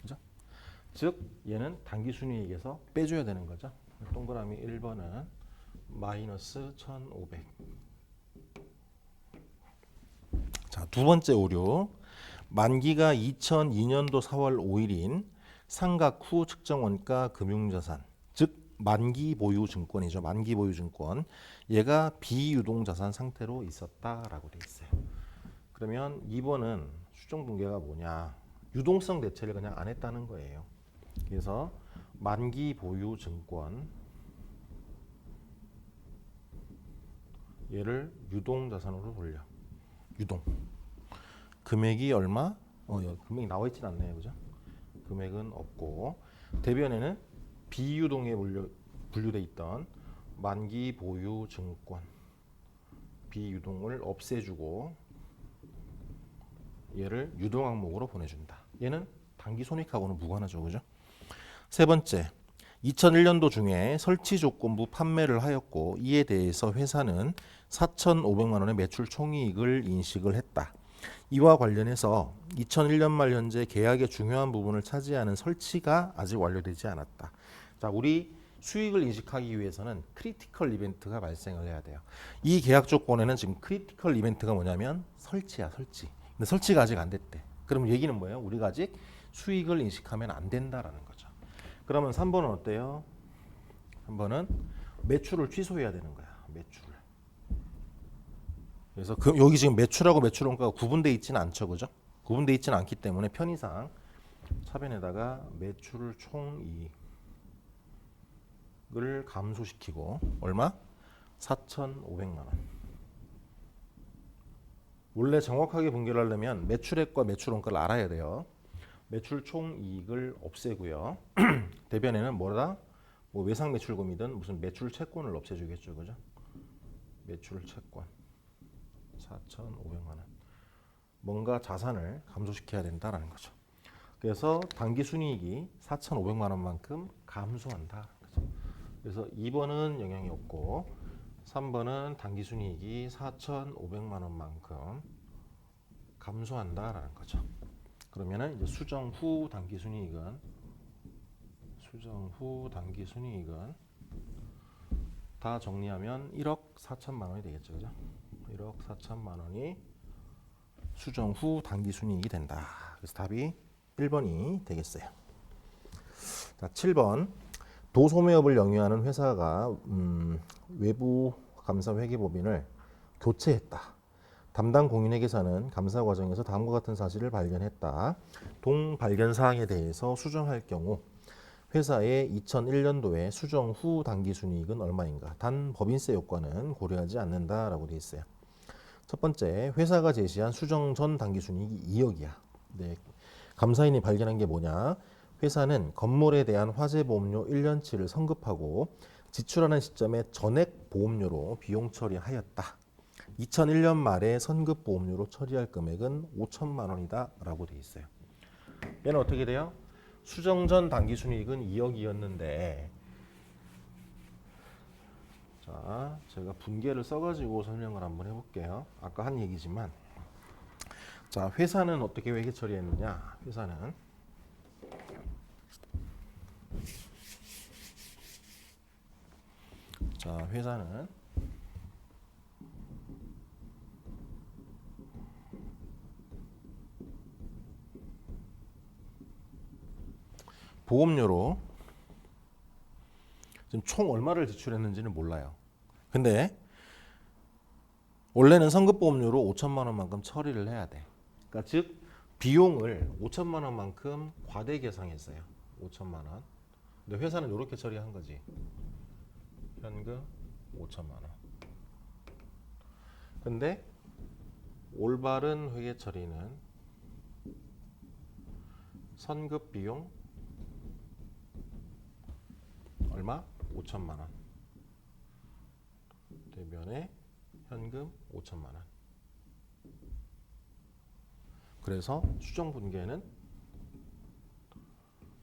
그죠? 즉 얘는 당기순이익에서 빼줘야 되는 거죠. 동그라미 1번은 마이너스 1,500. 자, 두 번째 오류. 만기가 2002년도 4월 5일인 상각 후 측정 원가 금융자산, 즉 만기 보유 증권이죠. 만기 보유 증권. 얘가 비유동자산 상태로 있었다라고 돼 있어요. 그러면 2번은 수정 붕괴가 뭐냐? 유동성 대체를 그냥 안 했다는 거예요. 그래서 만기 보유 증권 얘를 유동자산으로 돌려. 유동. 금액이 얼마? 금액이 나와 있진 않네요. 그죠? 금액은 없고 대변에는 비유동에 분류돼 있던 만기 보유 증권 비유동을 없애주고 얘를 유동 항목으로 보내준다. 얘는 당기 손익하고는 무관하죠. 그죠? 세 번째, 2001년도 중에 설치 조건부 판매를 하였고 이에 대해서 회사는 4,500만 원의 매출 총이익을 인식을 했다. 이와 관련해서 2001년 말 현재 계약의 중요한 부분을 차지하는 설치가 아직 완료되지 않았다. 자, 우리 수익을 인식하기 위해서는 크리티컬 이벤트가 발생을 해야 돼요. 이 계약 조건에는 지금 크리티컬 이벤트가 뭐냐면 설치야, 설치. 근데 설치가 아직 안 됐대. 그럼 얘기는 뭐예요? 우리가 아직 수익을 인식하면 안 된다라는 거죠. 그러면 3번은 어때요? 3번은 매출을 취소해야 되는 거야. 매출. 그래서 여기 지금 매출하고 매출원가가 구분되어 있지는 않죠. 그죠? 구분되어 있지는 않기 때문에 편의상 차변에다가 매출 총이익을 감소시키고 얼마? 4,500만 원. 원래 정확하게 분계를 하려면 매출액과 매출원가를 알아야 돼요. 매출 총이익을 없애고요. 대변에는 뭐다? 뭐 외상 매출금이든 무슨 매출 채권을 없애주겠죠. 그죠? 매출 채권 4,500만 원. 뭔가 자산을 감소시켜야 된다라는 거죠. 그래서 단기 순이익이 4,500만 원만큼 감소한다. 그래서 2번은 영향이 없고 3번은 단기 순이익이 4,500만 원만큼 감소한다라는 거죠. 그러면은 이제 수정 후 단기 순이익은 다 정리하면 1억 4천만 원이 되겠죠. 그죠? 1억 4천만 원이 수정 후 단기 순이익이 된다. 그래서 답이 1번이 되겠어요. 자, 7번. 도소매업을 영위하는 회사가 외부 감사 회계법인을 교체했다. 담당 공인회계사는 감사 과정에서 다음과 같은 사실을 발견했다. 동 발견 사항에 대해서 수정할 경우 회사의 2001년도에 수정 후 단기 순이익은 얼마인가? 단 법인세 효과는 고려하지 않는다라고 되어 있어요. 첫 번째, 회사가 제시한 수정 전 단기 순이익이 2억이야. 네, 감사인이 발견한 게 뭐냐? 회사는 건물에 대한 화재 보험료 1년치를 선급하고 지출하는 시점에 전액 보험료로 비용 처리하였다. 2001년 말에 선급 보험료로 처리할 금액은 5천만 원이다라고 되어 있어요. 얘는 어떻게 돼요? 수정 전 단기 순이익은 2억이었는데, 자, 제가 분계를 써가지고 설명을 한번 해볼게요. 아까 한 얘기지만, 자, 회사는 어떻게 회계 처리했느냐? 회사는 보험료로 지금 총 얼마를 지출했는지는 몰라요. 근데 원래는 선급보험료로 5천만 원만큼 처리를 해야 돼. 그러니까 즉 비용을 5천만 원만큼 과대 계상했어요. 5천만 원. 근데 회사는 이렇게 처리한 거지. 현금 5천만 원. 근데 올바른 회계 처리는 선급 비용 얼마? 5천만 원. 대면에 현금 5천만 원. 그래서 수정 분계는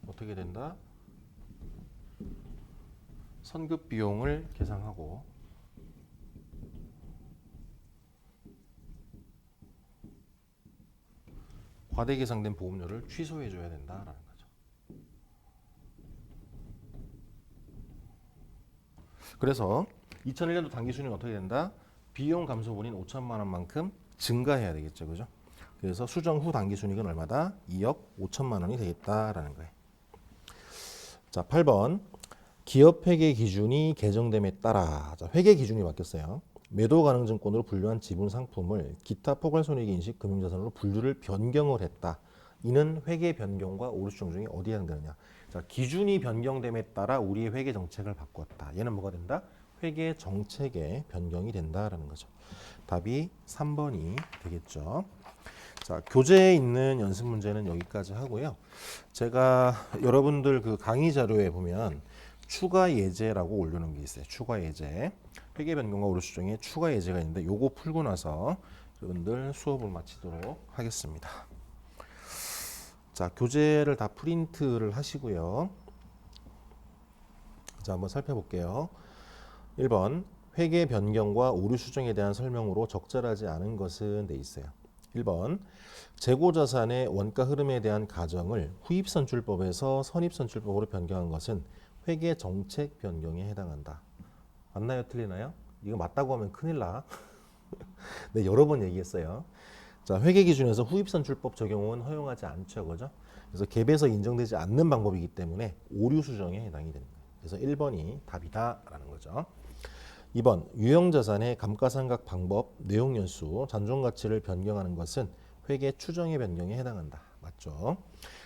어떻게 된다? 선급 비용을 계상하고 과대 계상된 보험료를 취소해 줘야 된다라는 거죠. 그래서 2001년도 단기 순이익은 어떻게 된다? 비용 감소분인 5천만 원만큼 증가해야 되겠죠. 그죠? 그래서 수정 후 단기 순이익은 얼마다? 2억 5천만 원이 되겠다라는 거예요. 자, 8번. 기업 회계 기준이 개정됨에 따라, 자, 회계 기준이 바뀌었어요. 매도 가능 증권으로 분류한 지분 상품을 기타 포괄손익 인식 금융자산으로 분류를 변경을 했다. 이는 회계 변경과 오류 수정 중에 어디에 해당되느냐? 자, 기준이 변경됨에 따라 우리의 회계 정책을 바꿨다. 얘는 뭐가 된다? 회계 정책의 변경이 된다라는 거죠. 답이 3번이 되겠죠. 자, 교재에 있는 연습 문제는 여기까지 하고요. 제가 여러분들 그 강의 자료에 보면 추가 예제라고 올려놓은 게 있어요. 추가 예제. 회계 변경과 오류 수정에 추가 예제가 있는데 요거 풀고 나서 여러분들 수업을 마치도록 하겠습니다. 자, 교재를 다 프린트를 하시고요. 자, 한번 살펴볼게요. 1번. 회계 변경과 오류 수정에 대한 설명으로 적절하지 않은 것은 돼 있어요. 1번. 재고자산의 원가 흐름에 대한 가정을 후입선출법에서 선입선출법으로 변경한 것은 회계 정책 변경에 해당한다. 맞나요? 틀리나요? 이거 맞다고 하면 큰일 나. 네, 여러 번 얘기했어요. 자, 회계 기준에서 후입선출법 적용은 허용하지 않죠. 그죠? 그래서 갭에서 인정되지 않는 방법이기 때문에 오류 수정에 해당이 됩니다. 그래서 1번이 답이다라는 거죠. 2번. 유형자산의 감가상각 방법, 내용연수, 잔존가치를 변경하는 것은 회계 추정의 변경에 해당한다. 맞죠?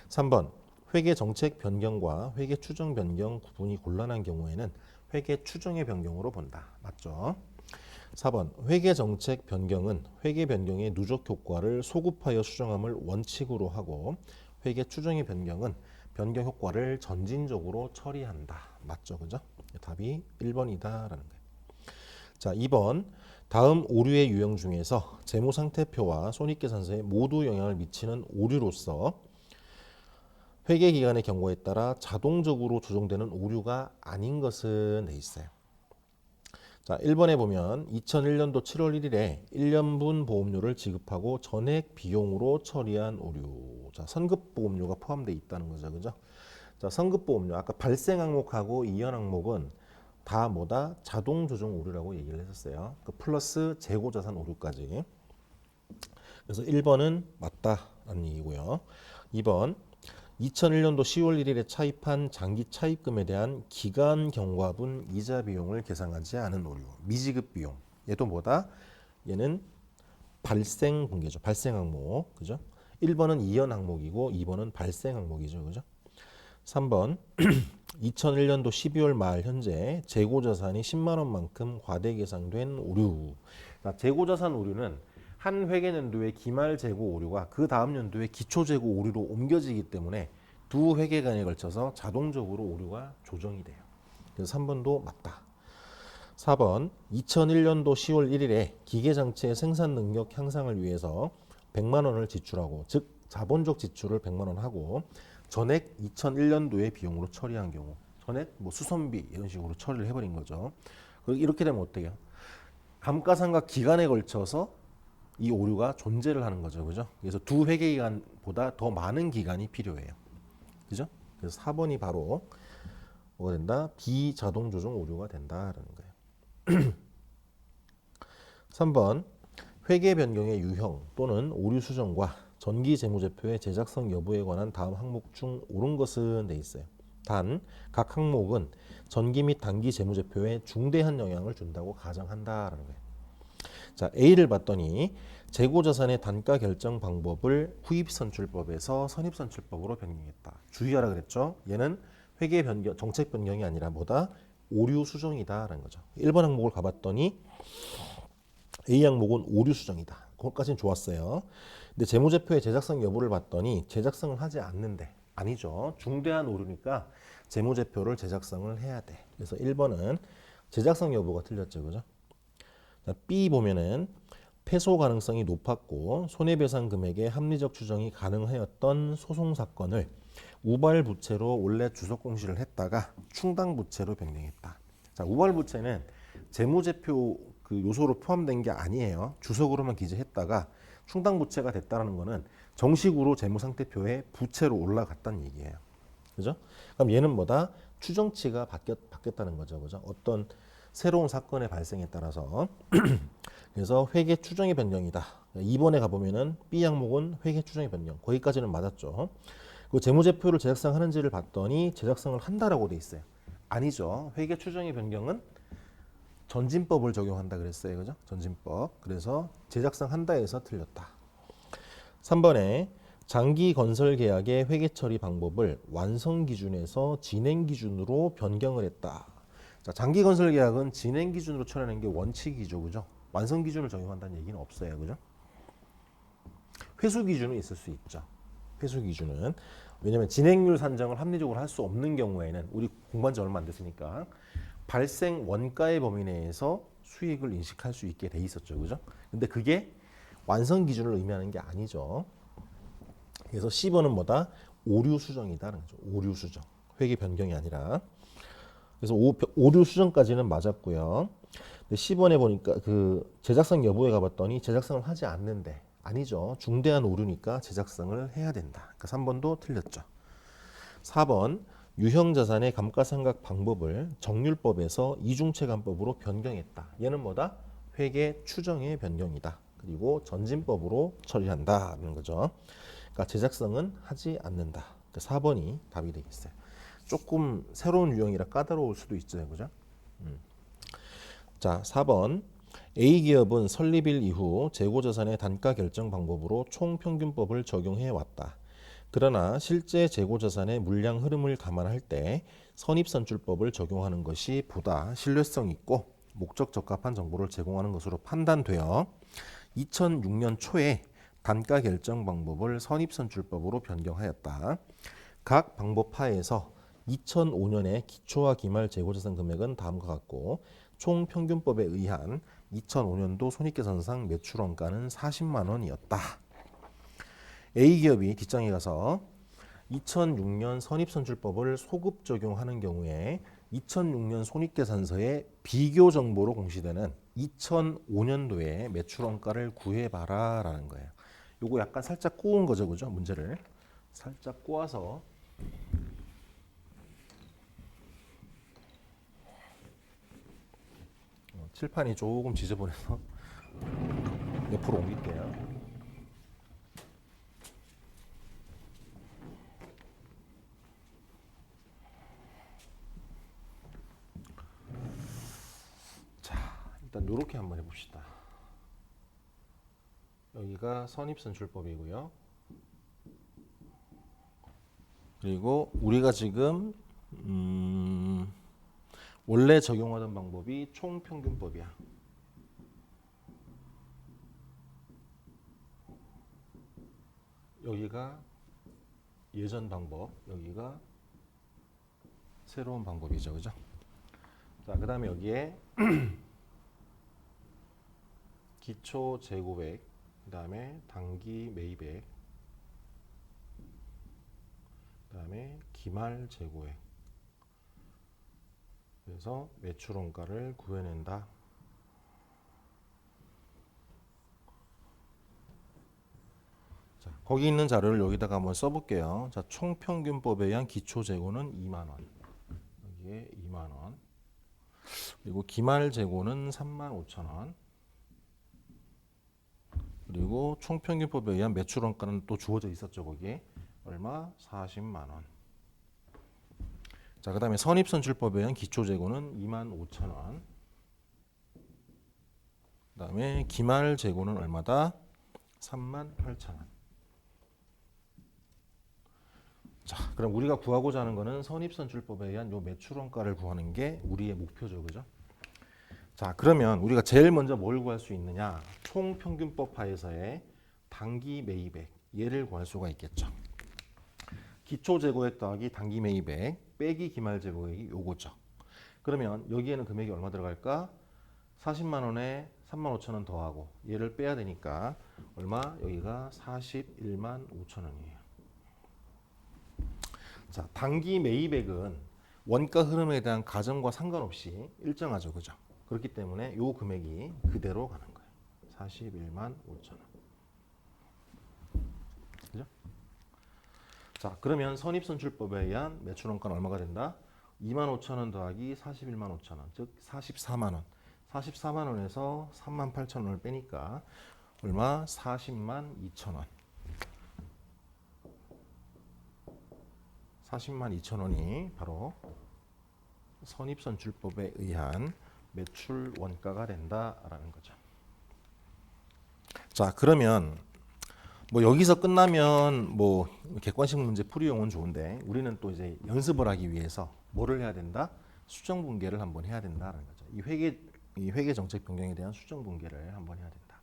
3번. 회계 정책 변경과 회계 추정 변경 구분이 곤란한 경우에는 회계 추정의 변경으로 본다. 맞죠? 4번. 회계 정책 변경은 회계 변경의 누적 효과를 소급하여 수정함을 원칙으로 하고 회계 추정의 변경은 변경 효과를 전진적으로 처리한다. 맞죠? 그죠? 답이 1번이다라는 거예요. 자, 2번 다음 오류의 유형 중에서 재무상태표와 손익계산서에 모두 영향을 미치는 오류로서 회계기간의 경고에 따라 자동적으로 조정되는 오류가 아닌 것은 돼 있어요. 자, 1번에 보면 2001년도 7월 1일에 1년분 보험료를 지급하고 전액 비용으로 처리한 오류. 자, 선급보험료가 포함되어 있다는 거죠. 그죠? 자, 선급보험료 아까 발생 항목하고 이연 항목은 다 뭐다? 자동 조정 오류라고 얘기를 했었어요. 그 플러스 재고 자산 오류까지. 그래서 1번은 맞다라는 얘기고요. 2번 2001년도 10월 1일에 차입한 장기 차입금에 대한 기간 경과분 이자 비용을 계상하지 않은 오류. 미지급 비용. 얘도 뭐다? 얘는 발생 분계죠. 발생 항목. 그죠? 1번은 이연 항목이고 2번은 발생 항목이죠. 그죠? 3번 2001년도 12월 말 현재 재고자산이 10만 원만큼 과대 계상된 오류. 자, 재고자산 오류는 한 회계연도의 기말 재고 오류가 그 다음 연도의 기초 재고 오류로 옮겨지기 때문에 두 회계간에 걸쳐서 자동적으로 오류가 조정이 돼요. 그래서 3번도 맞다. 4번 2001년도 10월 1일에 기계장치의 생산 능력 향상을 위해서 100만 원을 지출하고 즉 자본적 지출을 100만 원 하고 전액 2001년도의 비용으로 처리한 경우 전액 뭐 수선비 이런 식으로 처리를 해버린 거죠. 이렇게 되면 어때요? 감가상각 기간에 걸쳐서 이 오류가 존재를 하는 거죠. 그죠? 그래서 두 회계 기간보다 더 많은 기간이 필요해요. 그죠? 그래서 4번이 바로 뭐가 된다? 비자동 조정 오류가 된다라는 거예요. 3번 회계 변경의 유형 또는 오류 수정과 전기 재무제표의 제작성 여부에 관한 다음 항목 중 옳은 것은 돼 있어요. 단 각 항목은 전기 및 단기 재무제표에 중대한 영향을 준다고 가정한다라는 거예요. 자, A를 봤더니 재고자산의 단가 결정 방법을 후입선출법에서 선입선출법으로 변경했다. 주의하라 그랬죠. 얘는 회계 변경, 정책 변경이 아니라 뭐다? 오류 수정이다라는 거죠. 1번 항목을 가봤더니 A 항목은 오류 수정이다. 그것까지는 좋았어요. 근데 재무제표의 제작성 여부를 봤더니 제작성을 하지 않는데 아니죠. 중대한 오류니까 재무제표를 제작성을 해야 돼. 그래서 1번은 제작성 여부가 틀렸죠. 그죠? B 보면은 패소 가능성이 높았고 손해배상 금액의 합리적 추정이 가능하였던 소송 사건을 우발 부채로 원래 주석 공시를 했다가 충당 부채로 변경했다. 자, 우발 부채는 재무제표 그 요소로 포함된 게 아니에요. 주석으로만 기재했다가 충당 부채가 됐다는 거는 정식으로 재무상태표에 부채로 올라갔다는 얘기예요. 그죠? 그럼 얘는 뭐다? 추정치가 바뀌었다는 거죠. 그죠? 어떤 새로운 사건의 발생에 따라서 그래서 회계 추정의 변경이다. 2번에 가보면은 B 항목은 회계 추정의 변경. 거기까지는 맞았죠. 그 재무제표를 제작성하는지를 봤더니 제작성을 한다라고 돼 있어요. 아니죠. 회계 추정의 변경은 전진법을 적용한다 그랬어요. 그죠? 전진법. 그래서 제작성 한다 해서 틀렸다. 3번에 장기 건설 계약의 회계 처리 방법을 완성 기준에서 진행 기준으로 변경을 했다. 자, 장기 건설 계약은 진행 기준으로 처리하는 게 원칙이죠. 그죠? 완성 기준을 적용한다는 얘기는 없어요. 그죠? 회수 기준은 있을 수 있죠. 회수 기준은. 왜냐하면 진행률 산정을 합리적으로 할 수 없는 경우에는 우리 공부한 지 얼마 안 됐으니까 발생 원가의 범위 내에서 수익을 인식할 수 있게 돼 있었죠. 그죠? 근데 그게 완성 기준을 의미하는 게 아니죠. 그래서 10번은 뭐다? 오류 수정이다라는 거죠. 오류 수정. 회계 변경이 아니라. 그래서 오류 수정까지는 맞았고요. 근데 10번에 보니까 그 제작성 여부에 가봤더니 제작성을 하지 않는데 아니죠. 중대한 오류니까 제작성을 해야 된다. 그러니까 3번도 틀렸죠. 4번 유형자산의 감가상각 방법을 정률법에서 이중체감법으로 변경했다. 얘는 뭐다? 회계 추정의 변경이다. 그리고 전진법으로 처리한다는 거죠. 그러니까 제작성은 하지 않는다. 4번이 답이 되겠어요. 조금 새로운 유형이라 까다로울 수도 있죠. 그죠? 자, 4번. A기업은 설립일 이후 재고자산의 단가 결정 방법으로 총평균법을 적용해 왔다. 그러나 실제 재고자산의 물량 흐름을 감안할 때 선입선출법을 적용하는 것이 보다 신뢰성 있고 목적 적합한 정보를 제공하는 것으로 판단되어 2006년 초에 단가 결정 방법을 선입선출법으로 변경하였다. 각 방법 하에서 2005년에 기초와 기말 재고자산 금액은 다음과 같고 총평균법에 의한 2005년도 손익계산상 매출원가는 40만 원이었다. A기업이 뒷장에 가서 2006년 선입선출법을 소급 적용하는 경우에 2006년 손익계산서에 비교 정보로 공시되는 2005년도에 매출원가를 구해봐라 라는 거예요. 요거 약간 살짝 꼬은 거죠, 그죠? 문제를 살짝 꼬아서 칠판이 조금 지저분해서 옆으로 옮길게요. 일단 이렇게 한번 해봅시다. 여기가 선입선출법이고요. 그리고 우리가 지금 원래 적용하던 방법이 총평균법이야. 여기가 예전 방법, 여기가 새로운 방법이죠, 그죠? 자, 그 다음에 여기에 기초 재고액, 그 다음에 단기 매입액, 그 다음에 기말 재고액. 그래서 매출원가를 구해낸다. 자, 거기 있는 자료를 여기다가 한번 써볼게요. 자, 총평균법에 의한 기초 재고는 2만 원. 여기에 2만 원. 그리고 기말 재고는 3만 5천 원. 그리고 총평균법에 의한 매출원가는 또 주어져 있었죠, 거기에. 얼마? 40만 원. 자, 그 다음에 선입선출법에 의한 기초재고는 2만 5천 원. 그 다음에 기말 재고는 얼마다? 3만 8천 원. 자, 그럼 우리가 구하고자 하는 거는 선입선출법에 의한 요 매출원가를 구하는 게 우리의 목표죠, 그죠? 자, 그러면 우리가 제일 먼저 뭘 구할 수 있느냐? 총평균법 하에서의 단기 매입액, 얘를 구할 수가 있겠죠. 기초재고액 더하기 단기 매입액 빼기 기말재고액이 요거죠. 그러면 여기에는 금액이 얼마 들어갈까? 40만 원에 3만 5천 원 더하고 얘를 빼야 되니까 얼마? 여기가 41만 5천 원이에요. 자, 단기 매입액은 원가 흐름에 대한 가정과 상관없이 일정하죠, 그죠? 그렇기 때문에 요 금액이 그대로 가는 거예요. 41만 5천 원. 그죠? 자, 그러면 선입선출법에 의한 매출원가는 얼마가 된다? 2만 5천 원 더하기 41만 5천 원, 즉 44만 원. 44만 원에서 3만 8천 원을 빼니까 얼마? 40만 2천 원. 40만 2천 원이 바로 선입선출법에 의한 매출 원가가 된다라는 거죠. 자, 그러면 뭐 여기서 끝나면 뭐 객관식 문제 풀이용은 좋은데 우리는 또 이제 연습을 하기 위해서 뭐를 해야 된다? 수정 분계를 한번 해야 된다는 거죠. 이 회계 정책 변경에 대한 수정 분계를 한번 해야 된다.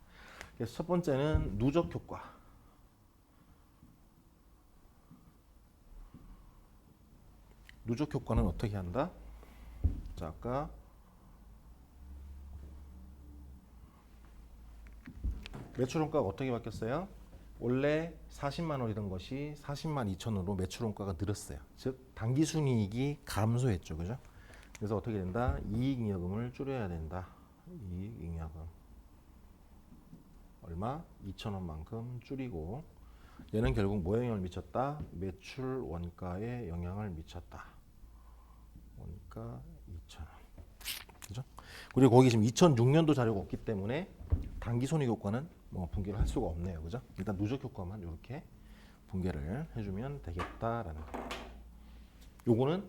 그래서 첫 번째는 누적 효과. 누적 효과는 어떻게 한다? 자, 아까 매출원가가 어떻게 바뀌었어요? 원래 40만 원이던 것이 40만 2천 원으로 매출원가가 늘었어요. 즉 당기순이익이 감소했죠, 그죠? 그래서 어떻게 된다? 이익잉여금을 줄여야 된다. 이익잉여금 얼마? 2천 원만큼 줄이고 얘는 결국 뭐에 영향을 미쳤다? 매출 원가에 영향을 미쳤다. 원가 2천 원, 그죠? 그리고 거기 지금 2006년도 자료가 없기 때문에 당기손익효과는 뭐 분개를 할 수가 없네요, 그죠? 일단 누적 효과만 이렇게 분개를 해주면 되겠다라는 거. 요거는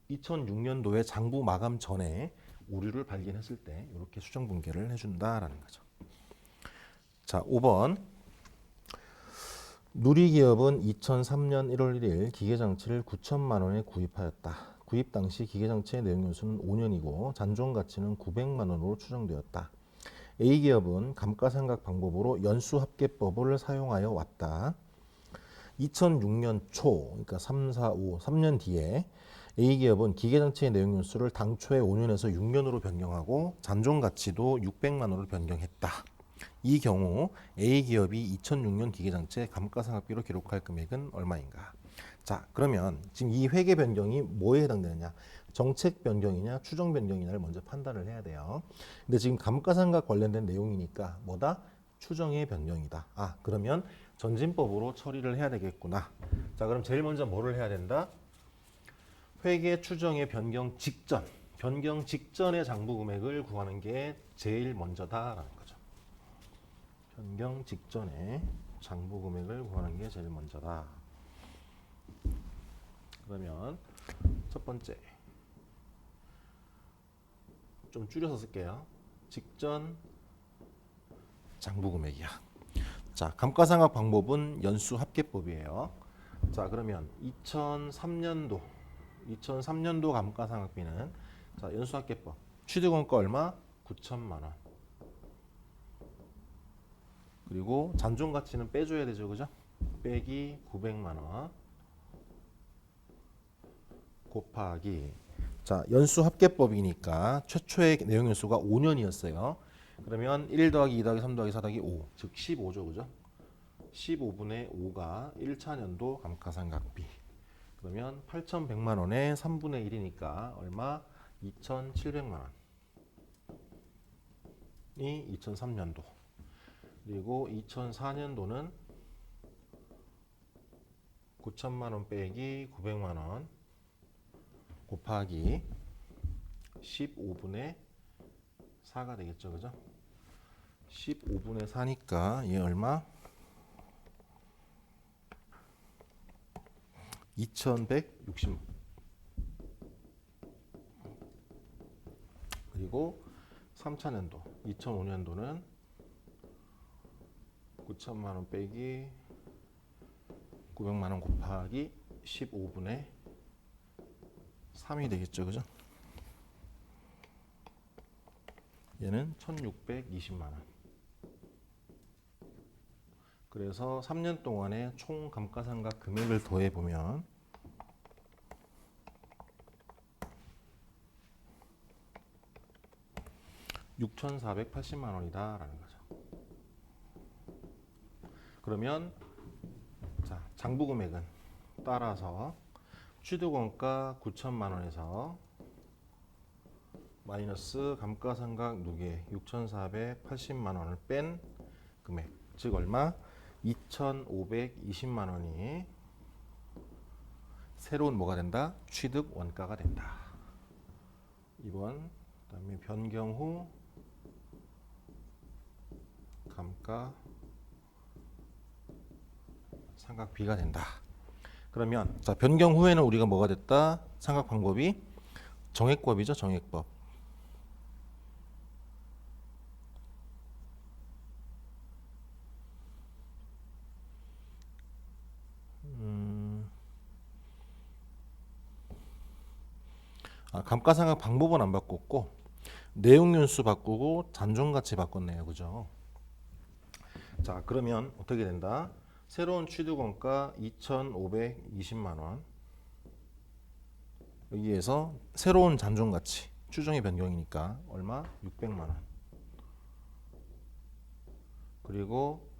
2006년도에 장부 마감 전에 오류를 발견했을 때 이렇게 수정 분개를 해준다라는 거죠. 자, 5번. 누리기업은 2003년 1월 1일 기계장치를 9천만 원에 구입하였다. 구입 당시 기계장치의 내용연수는 5년이고 잔존 가치는 900만 원으로 추정되었다. A기업은 감가상각 방법으로 연수합계법을 사용하여 왔다. 2006년 초, 그러니까 3, 4, 5, 3년 뒤에 A기업은 기계장치의 내용연수를 당초에 5년에서 6년으로 변경하고 잔존가치도 600만 원으로 변경했다. 이 경우 A기업이 2006년 기계장치의 감가상각비로 기록할 금액은 얼마인가? 자, 그러면 지금 이 회계 변경이 뭐에 해당되느냐? 정책 변경이냐, 추정 변경이냐를 먼저 판단을 해야 돼요. 근데 지금 감가상각 관련된 내용이니까 뭐다? 추정의 변경이다. 아, 그러면 전진법으로 처리를 해야 되겠구나. 자, 그럼 제일 먼저 뭐를 해야 된다? 회계 추정의 변경 직전의 장부 금액을 구하는 게 제일 먼저다라는 거죠. 변경 직전에 장부 금액을 구하는 게 제일 먼저다. 그러면 첫 번째 좀 줄여서 쓸게요. 직전 장부 금액이야. 자, 감가상각 방법은 연수 합계법이에요. 자, 그러면 2003년도 감가상각비는 자, 연수 합계법. 취득원가 얼마? 9천만 원. 그리고 잔존 가치는 빼줘야 되죠, 그죠? 빼기 900만 원 곱하기 자, 연수 합계법이니까 최초의 내용 연수가 5년이었어요. 그러면 1 더하기 2 더하기 3 더하기 4 더하기 5, 즉 15죠, 그죠? 15분의 5가 1차 년도 감가상각비. 그러면 8,100만 원에 3분의 1이니까 얼마? 2,700만 원이 2003년도. 그리고 2004년도는 9천만 원 빼기 900만 원 곱하기 15분의 4가 되겠죠, 그죠? 15분의 4니까 얘 얼마? 2160. 그리고 3차년도 2005년도는 9천만 원 빼기 900만 원 곱하기 15분의 3이 되겠죠, 그죠? 얘는 1620만 원. 그래서 3년 동안의 총 감가상각 금액을 더해 보면 6,480만 원이다라는 거죠. 그러면 자, 장부 금액은 따라서 취득원가 9천만 원에서 마이너스 감가상각 누계 6,480만 원을 뺀 금액, 즉 얼마? 2,520만 원이 새로운 뭐가 된다? 취득 원가가 된다. 2번. 그다음에 변경 후 감가 상각비가 된다. 그러면 자, 변경 후에는 우리가 뭐가 됐다? 상각 방법이 정액법이죠, 정액법. 감가상각 방법은 안 바꿨고 내용연수 바꾸고 잔존가치 바꿨네요, 그죠? 자, 그러면 어떻게 된다? 새로운 취득원가 2,520만 원. 여기에서 새로운 잔존가치 추정의 변경이니까 얼마? 600만 원. 그리고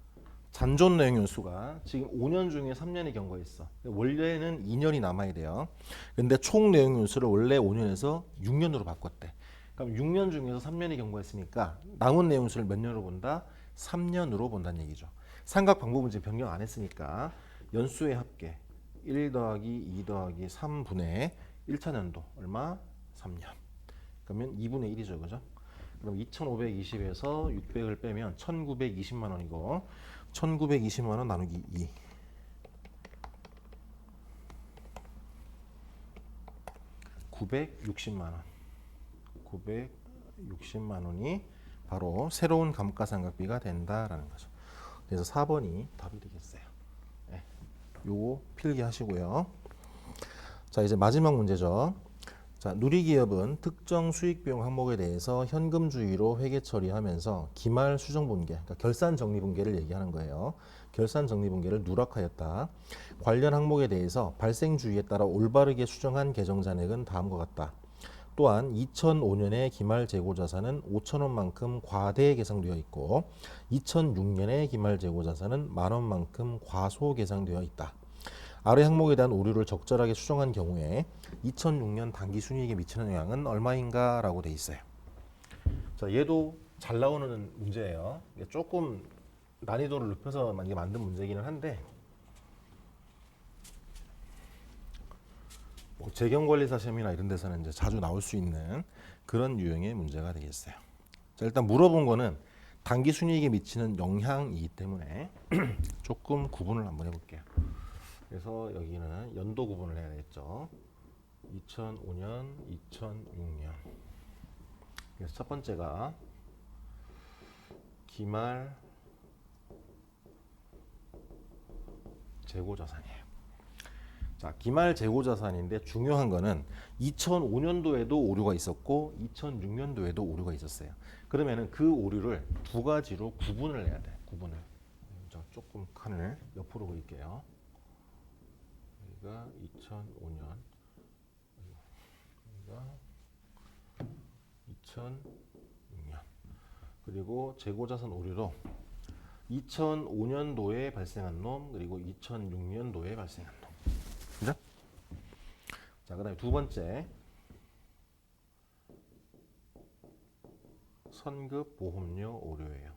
잔존 내용 연수가 지금 5년 중에 3년이 경과했어. 원래는 2년이 남아야 돼요. 근데 총 내용 연수를 원래 5년에서 6년으로 바꿨대. 그럼 6년 중에서 3년이 경과했으니까 남은 내용 연수를 몇 년으로 본다? 3년으로 본다는 얘기죠. 상각 방법은 지금 변경 안 했으니까 연수의 합계 1 더하기 2 더하기 3분의 1차 년도 얼마? 3년. 그러면 2분의 1이죠, 그죠? 그럼 2,520에서 600을 빼면 1,920만 원이고 1,920만 원 나누기 2. 960만 원. 960만 원이 바로 새로운 감가상각비가 된다라는 거죠. 그래서 4번이 답이 되겠어요. 네. 요거 필기하시고요. 자, 이제 마지막 문제죠. 자, 자, 누리기업은 특정 수익비용 항목에 대해서 현금주의로 회계 처리하면서 기말 수정분계, 그러니까 결산정리분계를 얘기하는 거예요. 결산정리분계를 누락하였다. 관련 항목에 대해서 발생주의에 따라 올바르게 수정한 계정잔액은 다음과 같다. 또한 2005년에 기말 재고자산은 5천원만큼 과대 계상되어 있고 2006년에 기말 재고자산은 만원만큼 과소 계상되어 있다. 아래 항목에 대한 오류를 적절하게 수정한 경우에 2006년 당기순이익에 미치는 영향은 얼마인가 라고 돼 있어요. 자, 얘도 잘 나오는 문제예요. 조금 난이도를 높여서 만든 문제이기는 한데 뭐 재경관리사 시험이나 이런 데서는 이제 자주 나올 수 있는 그런 유형의 문제가 되겠어요. 자, 일단 물어본 거는 당기순이익에 미치는 영향이기 때문에 조금 구분을 한번 해볼게요. 그래서 여기는 연도 구분을 해야 되겠죠. 2005년, 2006년. 그래서 첫 번째가 기말 재고자산이에요. 자, 기말 재고자산인데 중요한 거는 2005년도에도 오류가 있었고 2006년도에도 오류가 있었어요. 그러면은 그 오류를 두 가지로 구분을 해야 돼. 구분을. 조금 칸을 옆으로 그릴게요. 여기가 2005년, 여기가 2006년. 그리고 재고자산 오류로 2005년도에 발생한 놈, 그리고 2006년도에 발생한 놈. 그죠? 자, 그 다음에 두 번째. 선급보험료 오류예요.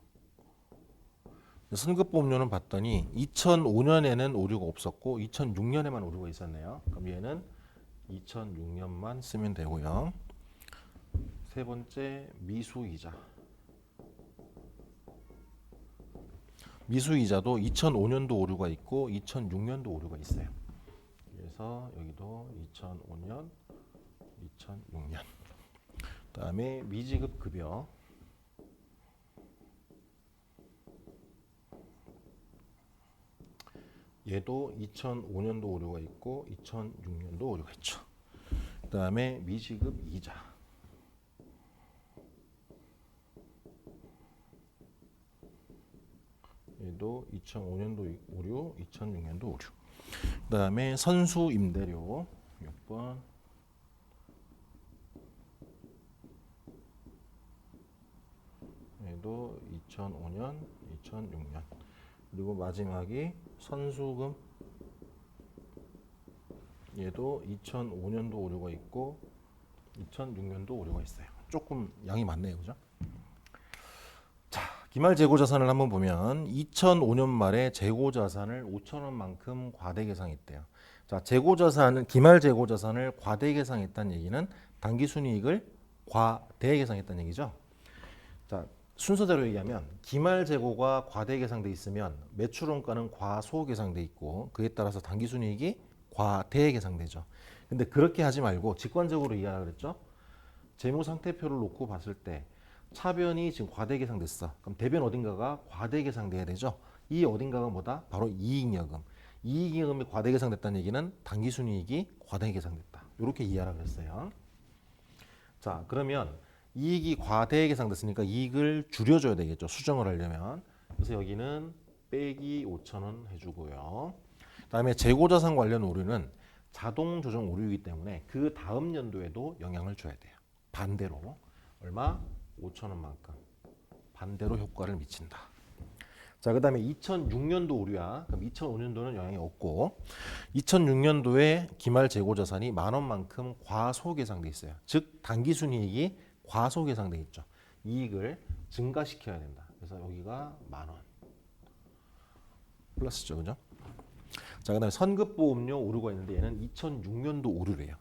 선급보험료는 봤더니 2005년에는 오류가 없었고 2006년에만 오류가 있었네요. 그럼 얘는 2006년만 쓰면 되고요. 세 번째, 미수이자. 미수이자도 2005년도 오류가 있고 2006년도 오류가 있어요. 그래서 여기도 2005년, 2006년. 그다음에 미지급 급여. 얘도 2005년도 오류가 있고 2006년도 오류가 있죠. 그다음에 미지급 이자. 얘도 2005년도 오류, 2006년도 오류. 그다음에 선수 임대료 6번. 얘도 2005년, 2006년. 그리고 마지막이 선수금. 얘도 2005년도 오류가 있고 2006년도 오류가 있어요. 조금 양이 많네요. 그죠? 자, 기말 재고자산을 한번 보면 2005년 말에 재고자산을 5천원만큼 과대 계상했대요. 자, 재고자산은 기말 재고자산을 과대 계상했다는 얘기는 당기순이익을 과대 계상했다는 얘기죠. 자, 순서대로 얘기하면 기말 재고가 과대 계상돼 있으면 매출원가는 과소 계상돼 있고 그에 따라서 당기순이익이 과대 계상되죠. 근데 그렇게 하지 말고 직관적으로 이해하라 그랬죠. 재무상태표를 놓고 봤을 때 차변이 지금 과대 계상됐어. 그럼 대변 어딘가가 과대 계상돼야 되죠. 이 어딘가가 뭐다? 바로 이익여금. 이익여금이 과대 계상됐다는 얘기는 당기순이익이 과대 계상됐다. 이렇게 이해하라 그랬어요. 자, 그러면 이익이 과대 계상됐으니까 이익을 줄여줘야 되겠죠. 수정을 하려면. 그래서 여기는 빼기 5,000원 해주고요. 그다음에 재고자산 관련 오류는 자동 조정 오류이기 때문에 그 다음 연도에도 영향을 줘야 돼요. 반대로 얼마? 5,000원만큼 반대로 효과를 미친다. 자, 그 다음에 2006년도 오류야. 그럼 2005년도는 영향이 없고 2006년도에 기말 재고자산이 만원만큼 과소계상돼 있어요. 즉 당기순이익이 과소계상돼 있죠. 이익을 증가시켜야 된다. 그래서 여기가 만원 플러스죠. 그죠? 자, 그 다음에 선급보험료 오류가 있는데 얘는 2006년도 오류래요.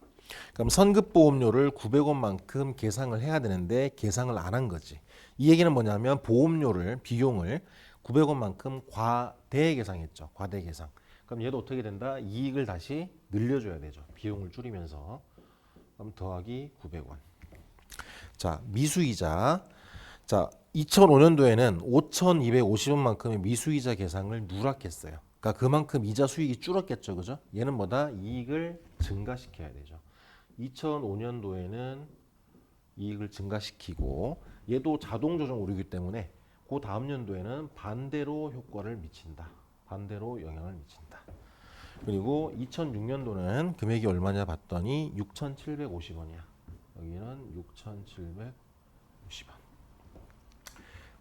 그럼 선급보험료를 900원만큼 계상을 해야 되는데 계상을 안 한 거지. 이 얘기는 뭐냐면 보험료를 비용을 900원만큼 과대 계상했죠. 과대 계상. 그럼 얘도 어떻게 된다? 이익을 다시 늘려줘야 되죠. 비용을 줄이면서. 그럼 더하기 900원. 자, 미수이자. 자, 2005년도에는 5,250원만큼의 미수이자 계상을 누락했어요. 그러니까 그만큼 이자 수익이 줄었겠죠. 그죠? 얘는 뭐다? 이익을 증가시켜야 되죠. 2005년도에는 이익을 증가시키고 얘도 자동 조정 오류이기 때문에 그 다음 연도에는 반대로 효과를 미친다. 반대로 영향을 미친다. 그리고 2006년도는 금액이 얼마냐 봤더니 6,750원이야. 여기는 6,750원.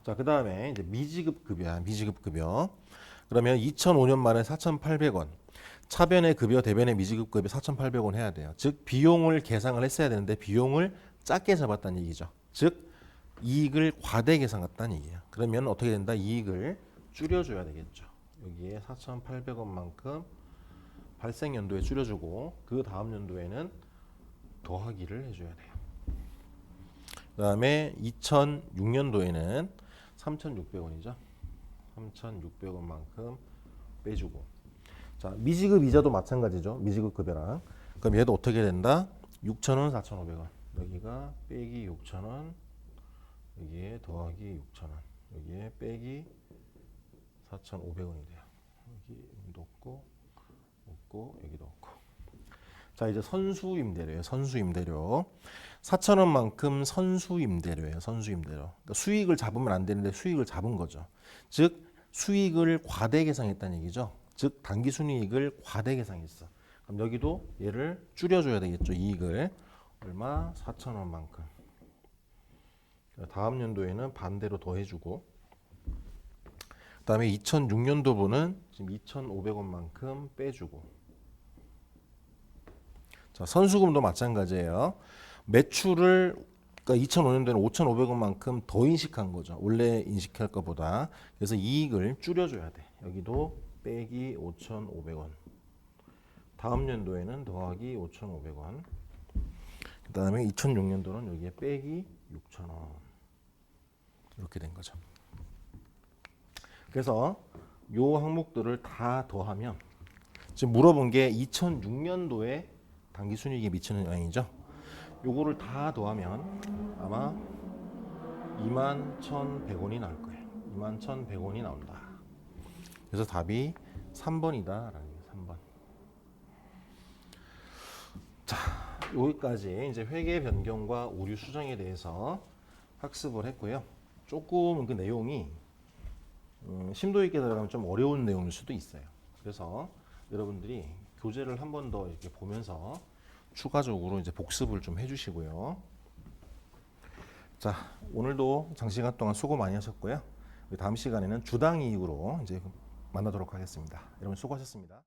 자, 그 다음에 이제 미지급 급여야. 미지급 급여. 그러면 2005년 말에 4,800원. 차변의 급여, 대변의 미지급 급여 4,800원 해야 돼요. 즉 비용을 계상을 했어야 되는데 비용을 작게 잡았다는 얘기죠. 즉 이익을 과대 계상했다는 얘기예요. 그러면 어떻게 된다? 이익을 줄여줘야 되겠죠. 여기에 4,800원만큼 발생 연도에 줄여주고 그 다음 연도에는 더하기를 해줘야 돼요. 그 다음에 2006년도에는 3,600원이죠. 3,600원만큼 빼주고. 자, 미지급 이자도 마찬가지죠. 미지급 급여랑. 그럼 얘도 어떻게 된다? 6,000원, 4,500원. 여기가 빼기 6,000원, 여기에 더하기 6,000원, 여기에 빼기 4,500원이 돼요. 여기도 없고, 없고, 여기도 없고. 자, 이제 선수임대료예요. 선수임대료. 4,000원만큼 선수임대료예요. 선수임대료. 그러니까 수익을 잡으면 안 되는데 수익을 잡은 거죠. 즉 수익을 과대 계상했다는 얘기죠. 즉 당기순이익을 과대 계상했어. 그럼 여기도 얘를 줄여줘야 되겠죠. 이익을 얼마? 4,000원만큼. 다음 연도에는 반대로 더해주고, 그 다음에 2006년도분은 지금 2,500원만큼 빼주고. 자, 선수금도 마찬가지예요. 매출을 그러니까 2005년도에는 5,500원만큼 더 인식한 거죠. 원래 인식할 것보다. 그래서 이익을 줄여줘야 돼. 여기도 빼기 5,500원. 다음 연도에는 더하기 5,500원. 그 다음에 2006년도는 여기에 빼기 6,000원. 이렇게 된 거죠. 그래서 요 항목들을 다 더하면 지금 물어본 게 2006년도에 당기순이익에 미치는 영향이죠. 요거를 다 더하면 아마 21,100원이 나올 거예요. 21,100원이 나온다. 그래서 답이 3번이다라는 거예요. 3번. 자, 여기까지 이제 회계 변경과 오류 수정에 대해서 학습을 했고요. 조금 그 내용이 심도 있게 들어가면 좀 어려운 내용일 수도 있어요. 그래서 여러분들이 교재를 한 번 더 이렇게 보면서 추가적으로 이제 복습을 좀 해주시고요. 자, 오늘도 장시간 동안 수고 많이 하셨고요. 다음 시간에는 주당 이익으로 이제 만나도록 하겠습니다. 여러분 수고하셨습니다.